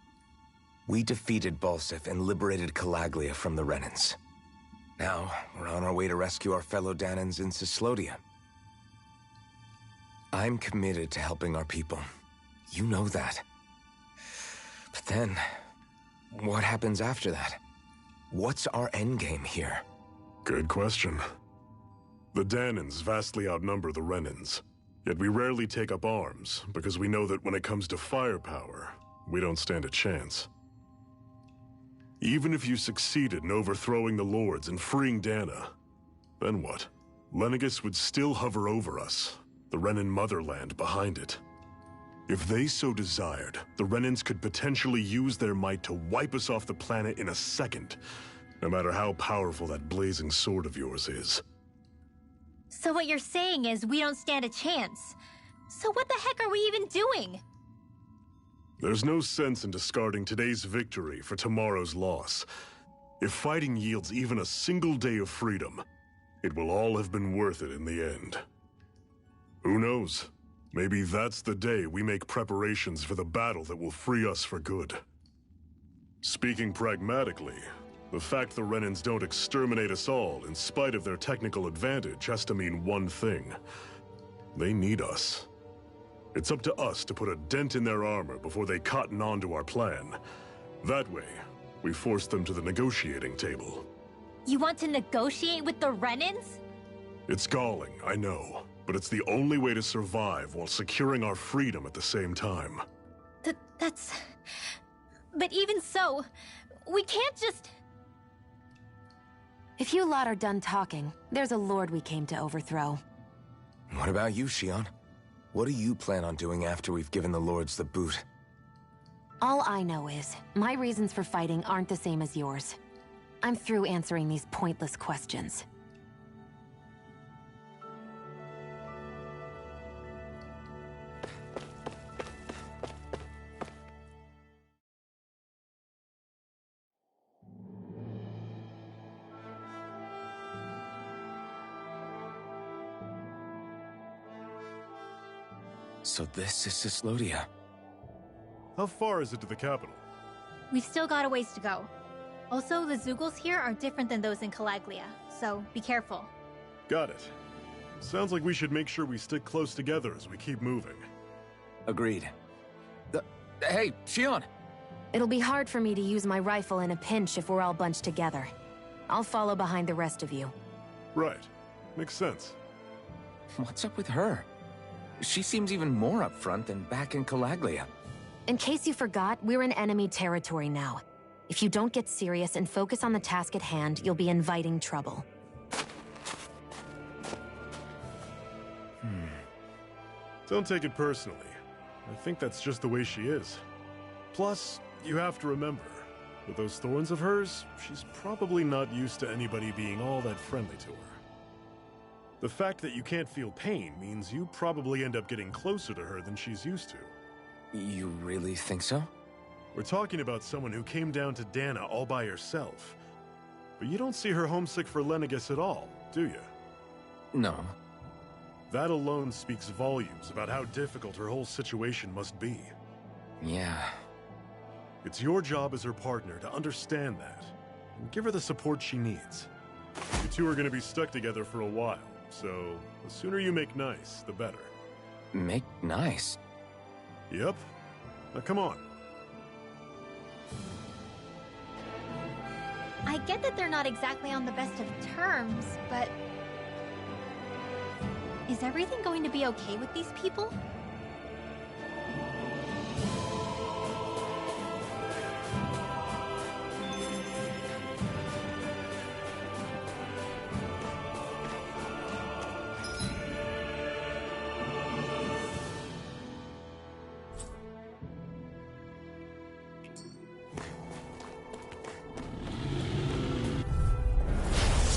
Speaker 4: We defeated Balsif and liberated Calaglia from the Renans. Now, we're on our way to rescue our fellow Dahnans in Cyslodia. I'm committed to helping our people. You know that. But then, what happens after that? What's our endgame here?
Speaker 9: Good question. The Dahnans vastly outnumber the Renans, yet we rarely take up arms because we know that when it comes to firepower, we don't stand a chance. Even if you succeeded in overthrowing the Lords and freeing Dahna, then what? Lenegis would still hover over us, the Renan motherland behind it. If they so desired, the Renans could potentially use their might to wipe us off the planet in a second, no matter how powerful that blazing sword of yours is.
Speaker 10: So what you're saying is we don't stand a chance. So what the heck are we even doing?
Speaker 9: There's no sense in discarding today's victory for tomorrow's loss. If fighting yields even a single day of freedom, it will all have been worth it in the end. Who knows? Maybe that's the day we make preparations for the battle that will free us for good. Speaking pragmatically, the fact the Renans don't exterminate us all in spite of their technical advantage has to mean one thing. They need us. It's up to us to put a dent in their armor before they cotton on to our plan. That way, we force them to the negotiating table.
Speaker 10: You want to negotiate with the Renans?
Speaker 9: It's galling, I know, but it's the only way to survive while securing our freedom at the same time.
Speaker 10: That's... But even so, we can't just...
Speaker 2: If you lot are done talking, there's a lord we came to overthrow.
Speaker 4: What about you, Shionne? What do you plan on doing after we've given the Lords the boot?
Speaker 2: All I know is, my reasons for fighting aren't the same as yours. I'm through answering these pointless questions.
Speaker 4: So this is Cyslodia.
Speaker 9: How far is it to the capital?
Speaker 10: We've still got a ways to go. Also, the Zeugles here are different than those in Calaglia, so be careful.
Speaker 9: Got it. Sounds like we should make sure we stick close together as we keep moving.
Speaker 4: Agreed. Hey, Shionne!
Speaker 2: It'll be hard for me to use my rifle in a pinch if we're all bunched together. I'll follow behind the rest of you.
Speaker 9: Right. Makes sense.
Speaker 4: What's up with her? She seems even more upfront than back in Calaglia.
Speaker 2: In case you forgot, we're in enemy territory now. If you don't get serious and focus on the task at hand, you'll be inviting trouble.
Speaker 9: Don't take it personally. I think that's just the way she is. Plus, you have to remember, with those thorns of hers, she's probably not used to anybody being all that friendly to her. The fact that you can't feel pain means you probably end up getting closer to her than she's used to.
Speaker 4: You really think so?
Speaker 9: We're talking about someone who came down to Dahna all by herself. But you don't see her homesick for Lenegis at all, do you?
Speaker 4: No.
Speaker 9: That alone speaks volumes about how difficult her whole situation must be.
Speaker 4: Yeah.
Speaker 9: It's your job as her partner to understand that, and give her the support she needs. You two are going to be stuck together for a while, so the sooner you make nice, the better.
Speaker 4: Make nice?
Speaker 9: Yep. Now come on.
Speaker 10: I get that they're not exactly on the best of terms, but... Is everything going to be okay with these people?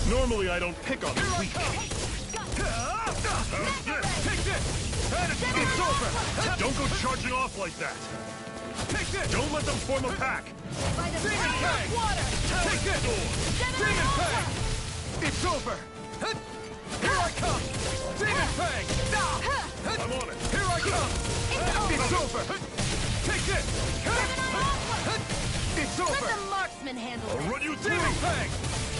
Speaker 9: Normally I don't pick on the weak.
Speaker 3: Take this! It's over!
Speaker 9: Don't go charging off like that!
Speaker 3: Take this!
Speaker 9: Don't let them form a pack!
Speaker 3: Demon Fang! Take this! Demon Fang! It's over! Here I come! Demon Fang!
Speaker 9: I'm on it!
Speaker 3: Here I come! It's over! Take this! It's over!
Speaker 7: Let the marksman handle
Speaker 9: I'll
Speaker 7: it.
Speaker 9: run you through!
Speaker 3: Demon Fang!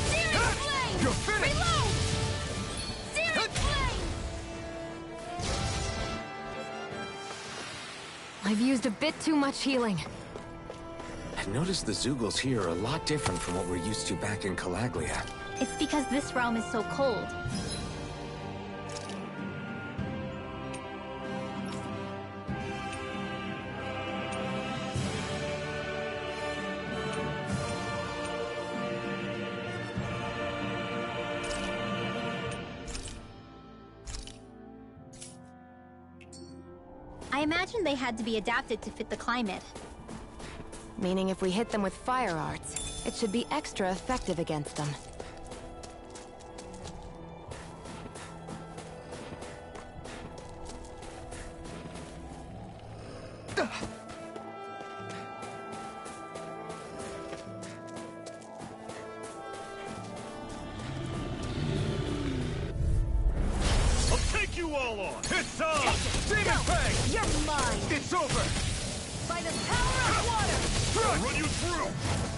Speaker 7: Searing Flame!
Speaker 3: You're finished!
Speaker 7: Reload! Searing Flame!
Speaker 2: I've used a bit too much healing.
Speaker 4: I've noticed the Zeugles here are a lot different from what we're used to back in Calaglia.
Speaker 10: It's because this realm is so cold. I imagine they had to be adapted to fit the climate.
Speaker 2: Meaning if we hit them with fire arts, it should be extra effective against them.
Speaker 3: I'll take you all on! It's on! Demon Fang!
Speaker 2: You're mine!
Speaker 3: It's over!
Speaker 2: By the power of water!
Speaker 3: I'll run you through!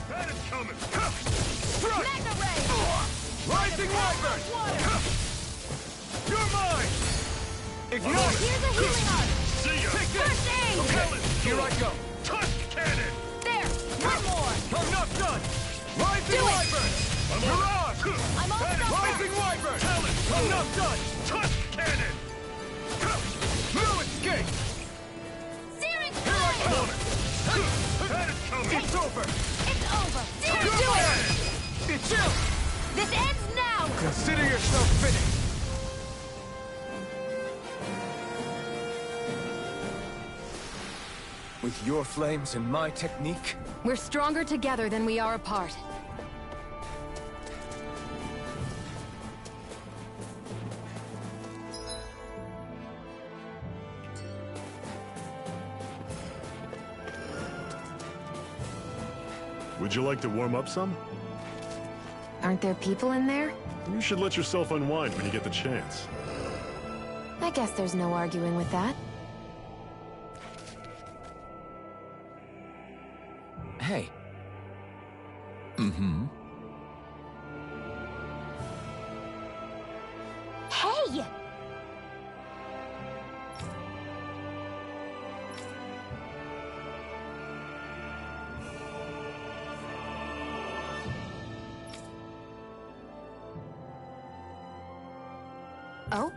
Speaker 3: That is coming! Strike!
Speaker 2: Magna Ray!
Speaker 3: Rising Wyvern!
Speaker 2: Water!
Speaker 3: You're mine! Ignite!
Speaker 2: Here's a healing arc!
Speaker 3: See ya! Take this!
Speaker 2: First aid!
Speaker 3: Okay, here I go! Tusk Cannon!
Speaker 2: There! One more!
Speaker 3: I'm not done! Rising
Speaker 2: Do it!
Speaker 3: Wyvern! You're on!
Speaker 2: I'm all
Speaker 3: That is
Speaker 2: stuck up.
Speaker 3: Rising Wyvern! Talent! I'm not done! Tusk Cannon! No escape!
Speaker 2: Searing
Speaker 3: Here I
Speaker 2: flame!
Speaker 3: come! That is coming! It's over!
Speaker 2: It's over!
Speaker 3: Tusk
Speaker 2: Do it!
Speaker 3: Cannon! It's you!
Speaker 2: This ends now!
Speaker 3: Consider yourself finished!
Speaker 4: With your flames and my technique,
Speaker 2: We're stronger together than we are apart.
Speaker 9: Would you like to warm up some?
Speaker 2: Aren't there people in there?
Speaker 9: You should let yourself unwind when you get the chance.
Speaker 2: I guess there's no arguing with that.
Speaker 4: hey. Mm-hmm.
Speaker 10: Hey!
Speaker 2: Oh?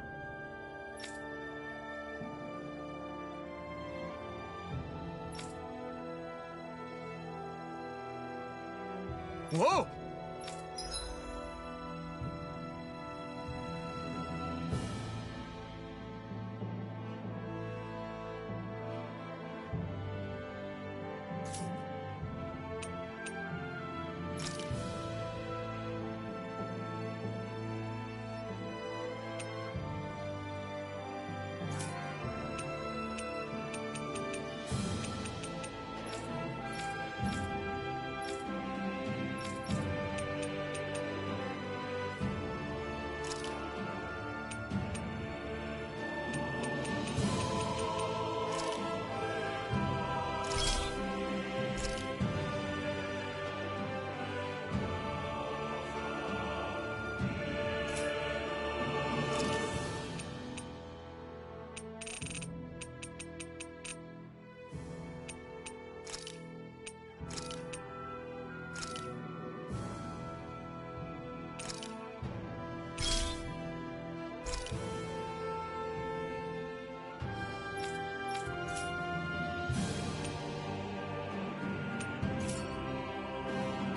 Speaker 3: Whoa!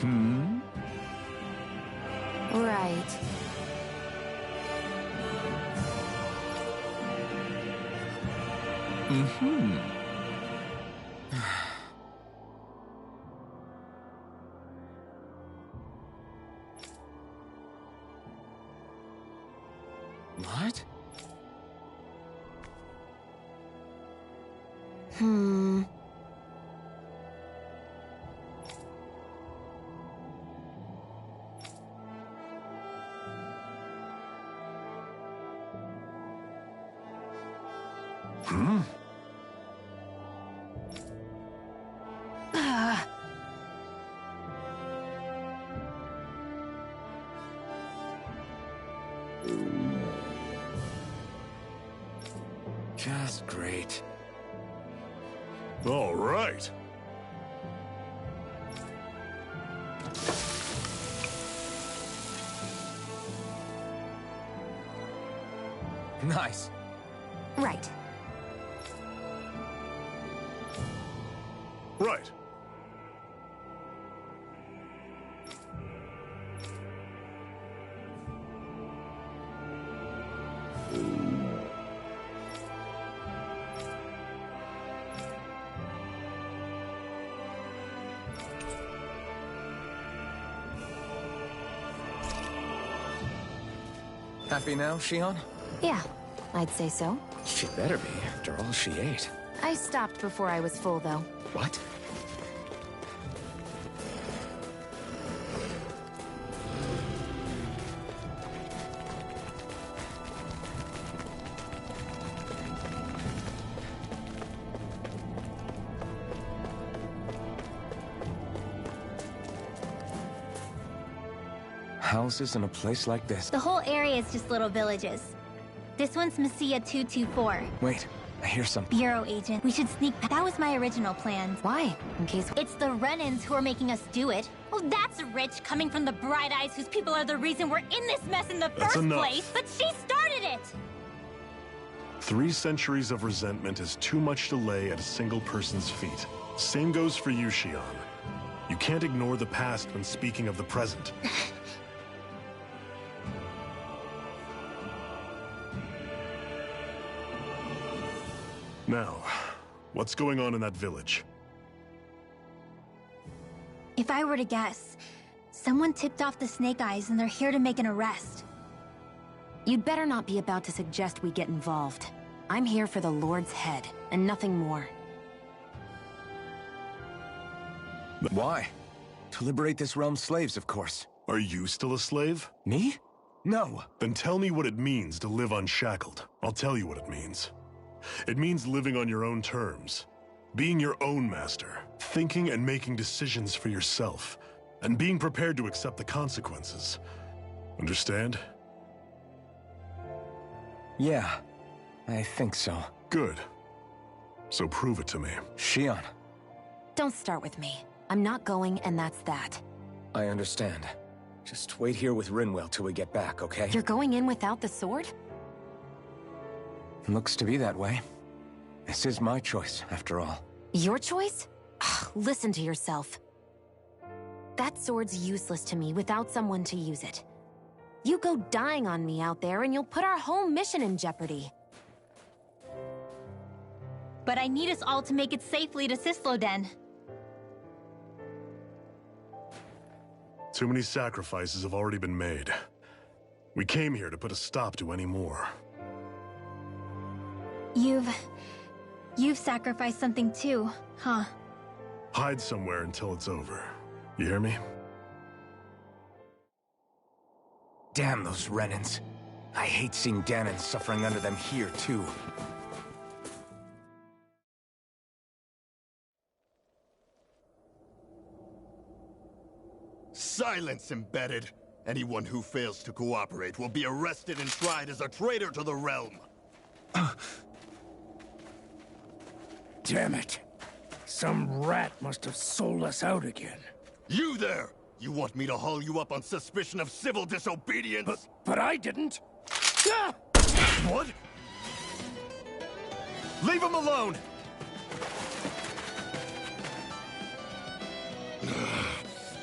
Speaker 4: Hmm?
Speaker 2: Right.
Speaker 4: Mm-hmm. What?
Speaker 2: Hmm.
Speaker 4: Hmm? Just great.
Speaker 9: All right.
Speaker 4: Nice.
Speaker 2: Right.
Speaker 9: Right.
Speaker 4: Happy now, Shion?
Speaker 2: Yeah, I'd say so.
Speaker 4: She better be, after all she ate.
Speaker 2: I stopped before I was full, though.
Speaker 4: What? Houses in a place like this.
Speaker 10: The whole area is just little villages. This one's Messiah 224.
Speaker 4: Wait, I hear something.
Speaker 10: Bureau agent. We should sneak past. That was my original plan.
Speaker 2: Why? In case...
Speaker 10: It's the run-ins who are making us do it. Oh, that's rich, coming from the Bright Eyes whose people are the reason we're in this mess in the first place. But she started it!
Speaker 9: 3 centuries of resentment is too much to lay at a single person's feet. Same goes for you, Shion. You can't ignore the past when speaking of the present. Now, what's going on in that village?
Speaker 10: If I were to guess, someone tipped off the Snake Eyes and they're here to make an arrest.
Speaker 2: You'd better not be about to suggest we get involved. I'm here for the Lord's head, and nothing more.
Speaker 4: Why? To liberate this realm's slaves, of course.
Speaker 9: Are you still a slave?
Speaker 4: Me? No.
Speaker 9: Then tell me what it means to live unshackled. I'll tell you what it means. It means living on your own terms, being your own master, thinking and making decisions for yourself, and being prepared to accept the consequences. Understand?
Speaker 4: Yeah, I think so.
Speaker 9: Good. So prove it to me.
Speaker 4: Shion.
Speaker 2: Don't start with me. I'm not going, and that's that.
Speaker 4: I understand. Just wait here with Rinwell till we get back, okay?
Speaker 2: You're going in without the sword?
Speaker 4: Looks to be that way. This is my choice, after all.
Speaker 2: Your choice? Ugh, listen to yourself. That sword's useless to me without someone to use it. You go dying on me out there and you'll put our whole mission in jeopardy.
Speaker 10: But I need us all to make it safely to Sisloden.
Speaker 9: Too many sacrifices have already been made. We came here to put a stop to any more.
Speaker 10: You've sacrificed something too, huh?
Speaker 9: Hide somewhere until it's over. You hear me?
Speaker 4: Damn those Renans. I hate seeing Danon suffering under them here, too.
Speaker 3: Silence, Embedded! Anyone who fails to cooperate will be arrested and tried as a traitor to the realm!
Speaker 5: Damn it. Some rat must have sold us out again.
Speaker 3: You there! You want me to haul you up on suspicion of civil disobedience?
Speaker 5: But I didn't. Ah!
Speaker 3: What? Leave him alone!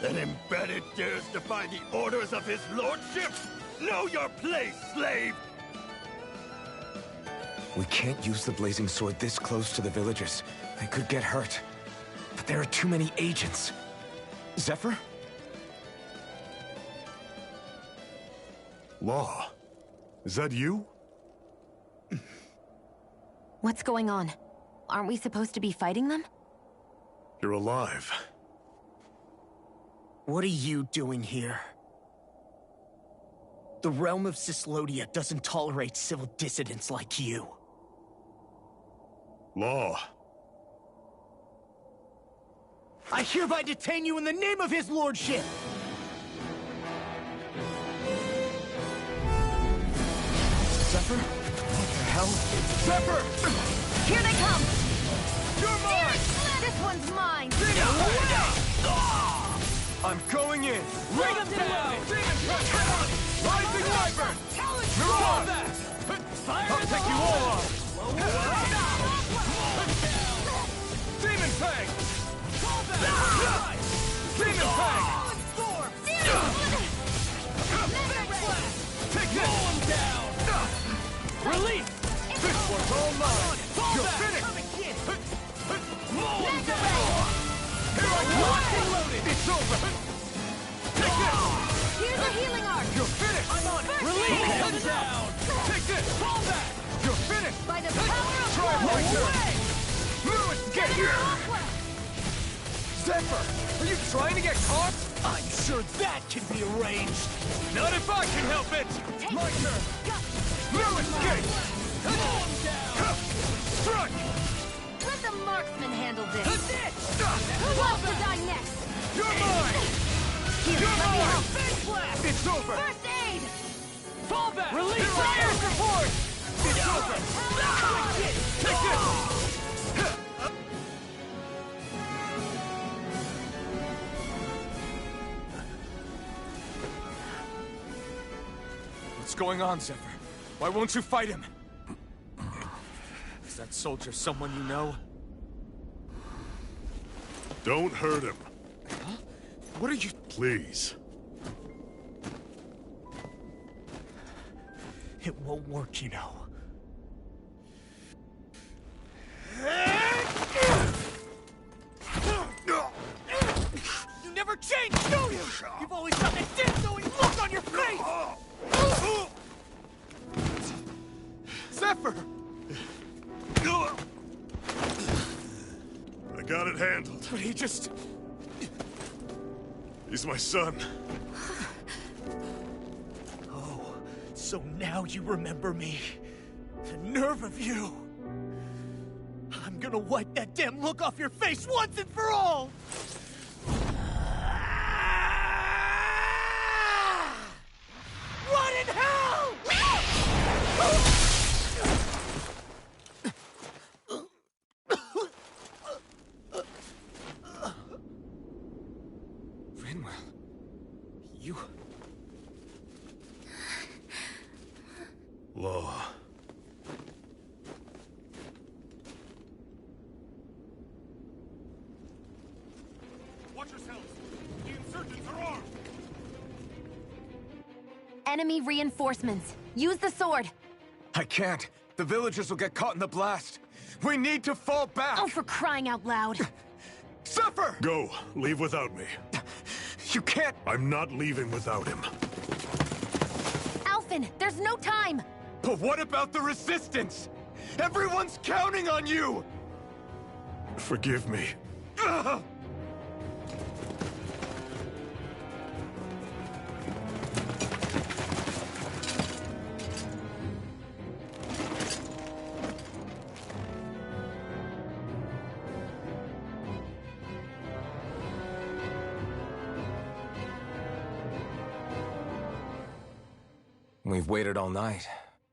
Speaker 3: An Embedded dares defy the orders of his lordship? Know your place, slave!
Speaker 4: We can't use the blazing sword this close to the villagers. They could get hurt. But there are too many agents. Zephyr?
Speaker 9: Law. Is that you?
Speaker 2: What's going on? Aren't we supposed to be fighting them?
Speaker 9: You're alive.
Speaker 11: What are you doing here? The realm of Cyslodia doesn't tolerate civil dissidents like you.
Speaker 9: Law.
Speaker 11: I hereby detain you in the name of his lordship!
Speaker 4: Zephyr? What the hell?
Speaker 3: Zephyr!
Speaker 2: Here they come!
Speaker 3: You're mine!
Speaker 2: This one's mine!
Speaker 4: I'm going in!
Speaker 3: Bring him down! Rising Wyvern! Miran! Fang! Demon Fang! Take this! Roll him down! Release! This one's all mine! You're finished! Roll him down! Here I come! Locked and loaded! It's over! Take this!
Speaker 2: Here's a healing arc!
Speaker 3: You're finished! I'm on it! Release him down! Take this! Fall back! You're finished!
Speaker 2: By the power of
Speaker 3: Try
Speaker 2: love!
Speaker 3: right there! Lewis, get here! Zephyr! Are you trying to get caught?
Speaker 11: I'm sure that can be arranged.
Speaker 3: Not if I can help it! My turn! Lewis, escape!
Speaker 11: Roll him down.
Speaker 3: Strike!
Speaker 2: Let the marksman handle this!
Speaker 3: Who
Speaker 2: Who wants to die next?
Speaker 3: You're mine!
Speaker 2: Here,
Speaker 3: You're
Speaker 2: let me
Speaker 3: mine!
Speaker 2: help!
Speaker 3: Face blast! It's over!
Speaker 2: First aid!
Speaker 3: Fall back! Release fire support! It's over! Take this! What's going on, Zephyr? Why won't you fight him? Is that soldier someone you know?
Speaker 9: Don't hurt him.
Speaker 3: Huh? What are you...
Speaker 9: Please.
Speaker 11: It won't work, you know.
Speaker 3: You never change, do you? You've always got that death-knowing look on your face! Zephyr!
Speaker 9: I got it handled.
Speaker 3: But he just...
Speaker 9: He's my son.
Speaker 11: Oh, so now you remember me. The nerve of you. I'm gonna wipe that damn look off your face once and for all! What in hell?!
Speaker 3: Rinwell... You...
Speaker 9: Law.
Speaker 3: Watch yourselves! The insurgents are armed!
Speaker 2: Enemy reinforcements. Use the sword.
Speaker 6: I can't. The villagers will get caught in the blast. We need to fall back!
Speaker 2: Oh, for crying out loud.
Speaker 6: Zephyr!
Speaker 9: Go. Leave without me.
Speaker 6: You can't...
Speaker 9: I'm not leaving without him.
Speaker 2: Alphen, there's no time.
Speaker 6: But what about the resistance? Everyone's counting on you!
Speaker 9: Forgive me.
Speaker 6: Ugh! We've waited all night,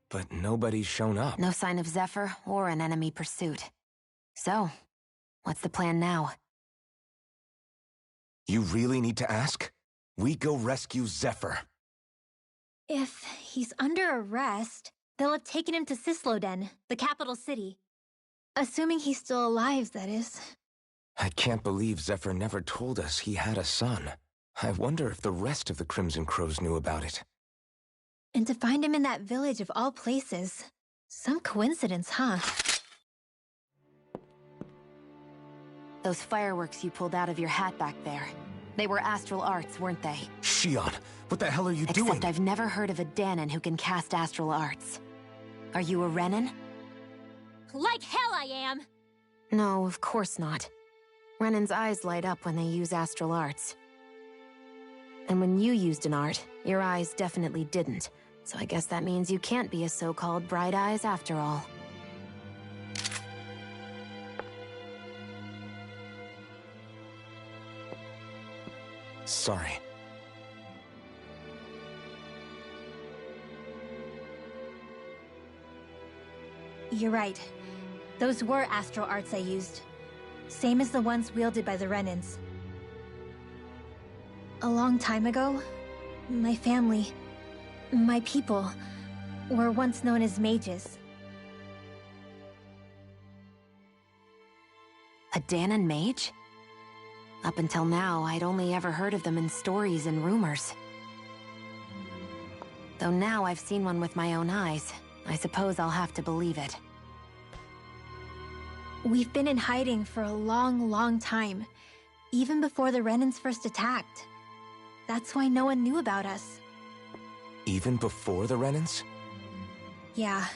Speaker 6: but nobody's shown up.
Speaker 2: No sign of Zephyr or an enemy pursuit. So, what's the plan now?
Speaker 6: You really need to ask? We go rescue Zephyr.
Speaker 10: If he's under arrest, they'll have taken him to Cisloden, the capital city. Assuming he's still alive, that is.
Speaker 6: I can't believe Zephyr never told us he had a son. I wonder if the rest of the Crimson Crows knew about it.
Speaker 10: And to find him in that village of all places. Some coincidence, huh?
Speaker 2: Those fireworks you pulled out of your hat back there. They were astral arts, weren't they?
Speaker 6: Shionne, what the hell are you doing?
Speaker 2: Except I've never heard of a Dahnan who can cast astral arts. Are you a Renan?
Speaker 10: Like hell I am!
Speaker 2: No, of course not. Renan's eyes light up when they use astral arts. And when you used an art, your eyes definitely didn't. So I guess that means you can't be a so-called Bright Eyes after all.
Speaker 6: Sorry.
Speaker 10: You're right. Those were astral arts I used. Same as the ones wielded by the Renans. A long time ago, my family, my people, were once known as mages.
Speaker 2: A Dahnan mage? Up until now, I'd only ever heard of them in stories and rumors. Though now I've seen one with my own eyes, I suppose I'll have to believe it.
Speaker 10: We've been in hiding for a long, long time. Even before the Renans first attacked. That's why no one knew about us.
Speaker 4: Even before the Renans?
Speaker 10: Yeah.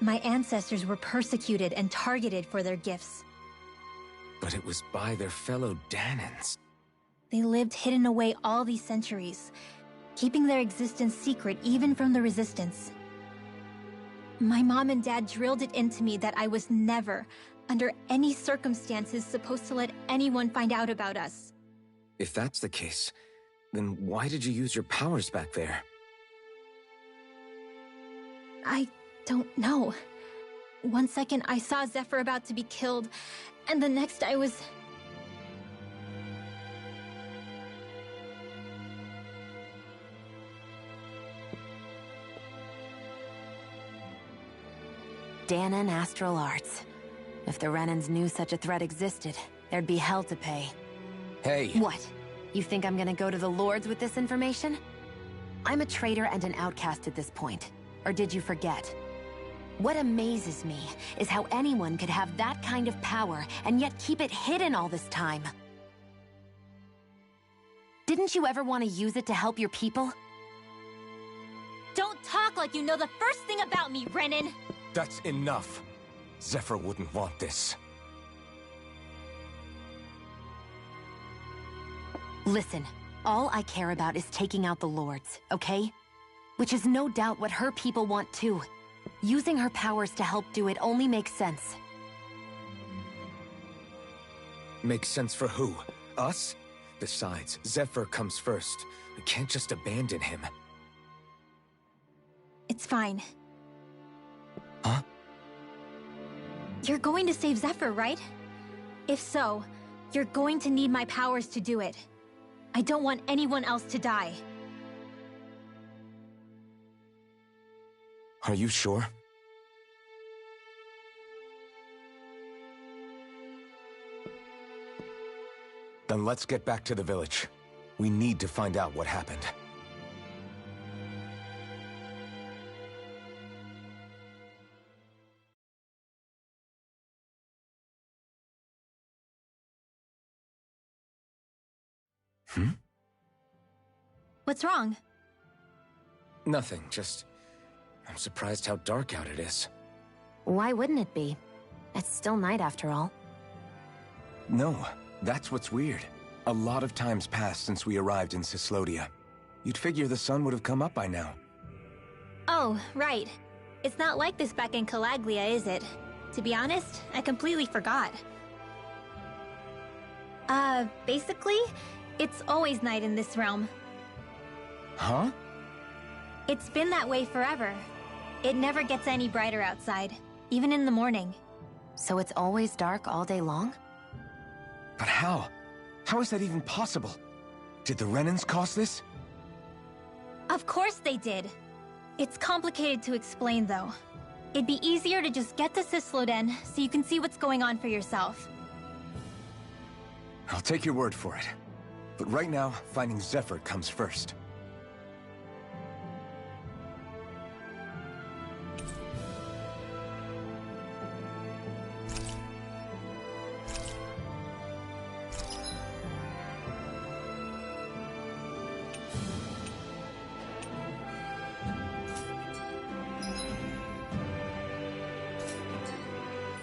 Speaker 10: My ancestors were persecuted and targeted for their gifts.
Speaker 4: But it was by their fellow Dahnans.
Speaker 10: They lived hidden away all these centuries, keeping their existence secret even from the Resistance. My mom and dad drilled it into me that I was never, under any circumstances, supposed to let anyone find out about us.
Speaker 4: If that's the case, then why did you use your powers back there?
Speaker 10: I don't know. One second I saw Zephyr about to be killed, and the next I was...
Speaker 2: Dahnan Astral Arts. If the Renans knew such a threat existed, there'd be hell to pay.
Speaker 4: Hey!
Speaker 2: What? You think I'm gonna go to the Lords with this information? I'm a traitor and an outcast at this point. Or did you forget? What amazes me is how anyone could have that kind of power and yet keep it hidden all this time. Didn't you ever want to use it to help your people?
Speaker 10: Don't talk like you know the first thing about me, Renan!
Speaker 4: That's enough. Zephyr wouldn't want this.
Speaker 2: Listen, all I care about is taking out the Lords, okay? Which is no doubt what her people want too. Using her powers to help do it only makes sense.
Speaker 4: Makes sense for who? Us? Besides, Zephyr comes first. We can't just abandon him.
Speaker 10: It's fine.
Speaker 4: Huh?
Speaker 10: You're going to save Zephyr, right? If so, you're going to need my powers to do it. I don't want anyone else to die.
Speaker 4: Are you sure? Then let's get back to the village. We need to find out what happened.
Speaker 10: What's wrong?
Speaker 4: Nothing, just... I'm surprised how dark out it is.
Speaker 2: Why wouldn't it be? It's still night after all.
Speaker 4: No, that's what's weird. A lot of time's passed since we arrived in Cyslodia. You'd figure the sun would have come up by now.
Speaker 10: Oh, right. It's not like this back in Calaglia, is it? To be honest, I completely forgot. Basically, it's always night in this realm.
Speaker 4: Huh?
Speaker 10: It's been that way forever. It never gets any brighter outside, even in the morning.
Speaker 2: So it's always dark all day long?
Speaker 4: But how? How is that even possible? Did the Renans cause this?
Speaker 10: Of course they did. It's complicated to explain, though. It'd be easier to just get to Cysloden so you can see what's going on for yourself.
Speaker 4: I'll take your word for it. But right now, finding Zephyr comes first.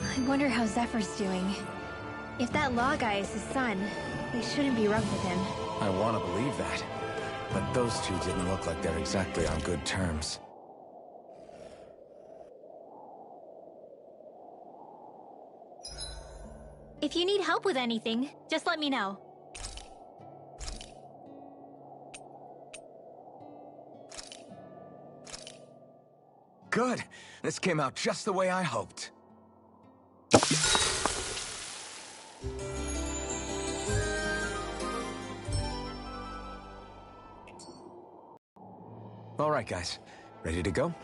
Speaker 10: I wonder how Zephyr's doing. If that law guy is his son, they shouldn't be rough with him.
Speaker 4: I want to believe that. But those two didn't look like they're exactly on good terms.
Speaker 10: If you need help with anything, just let me know.
Speaker 4: Good! This came out just the way I hoped. All right, guys. Ready to go?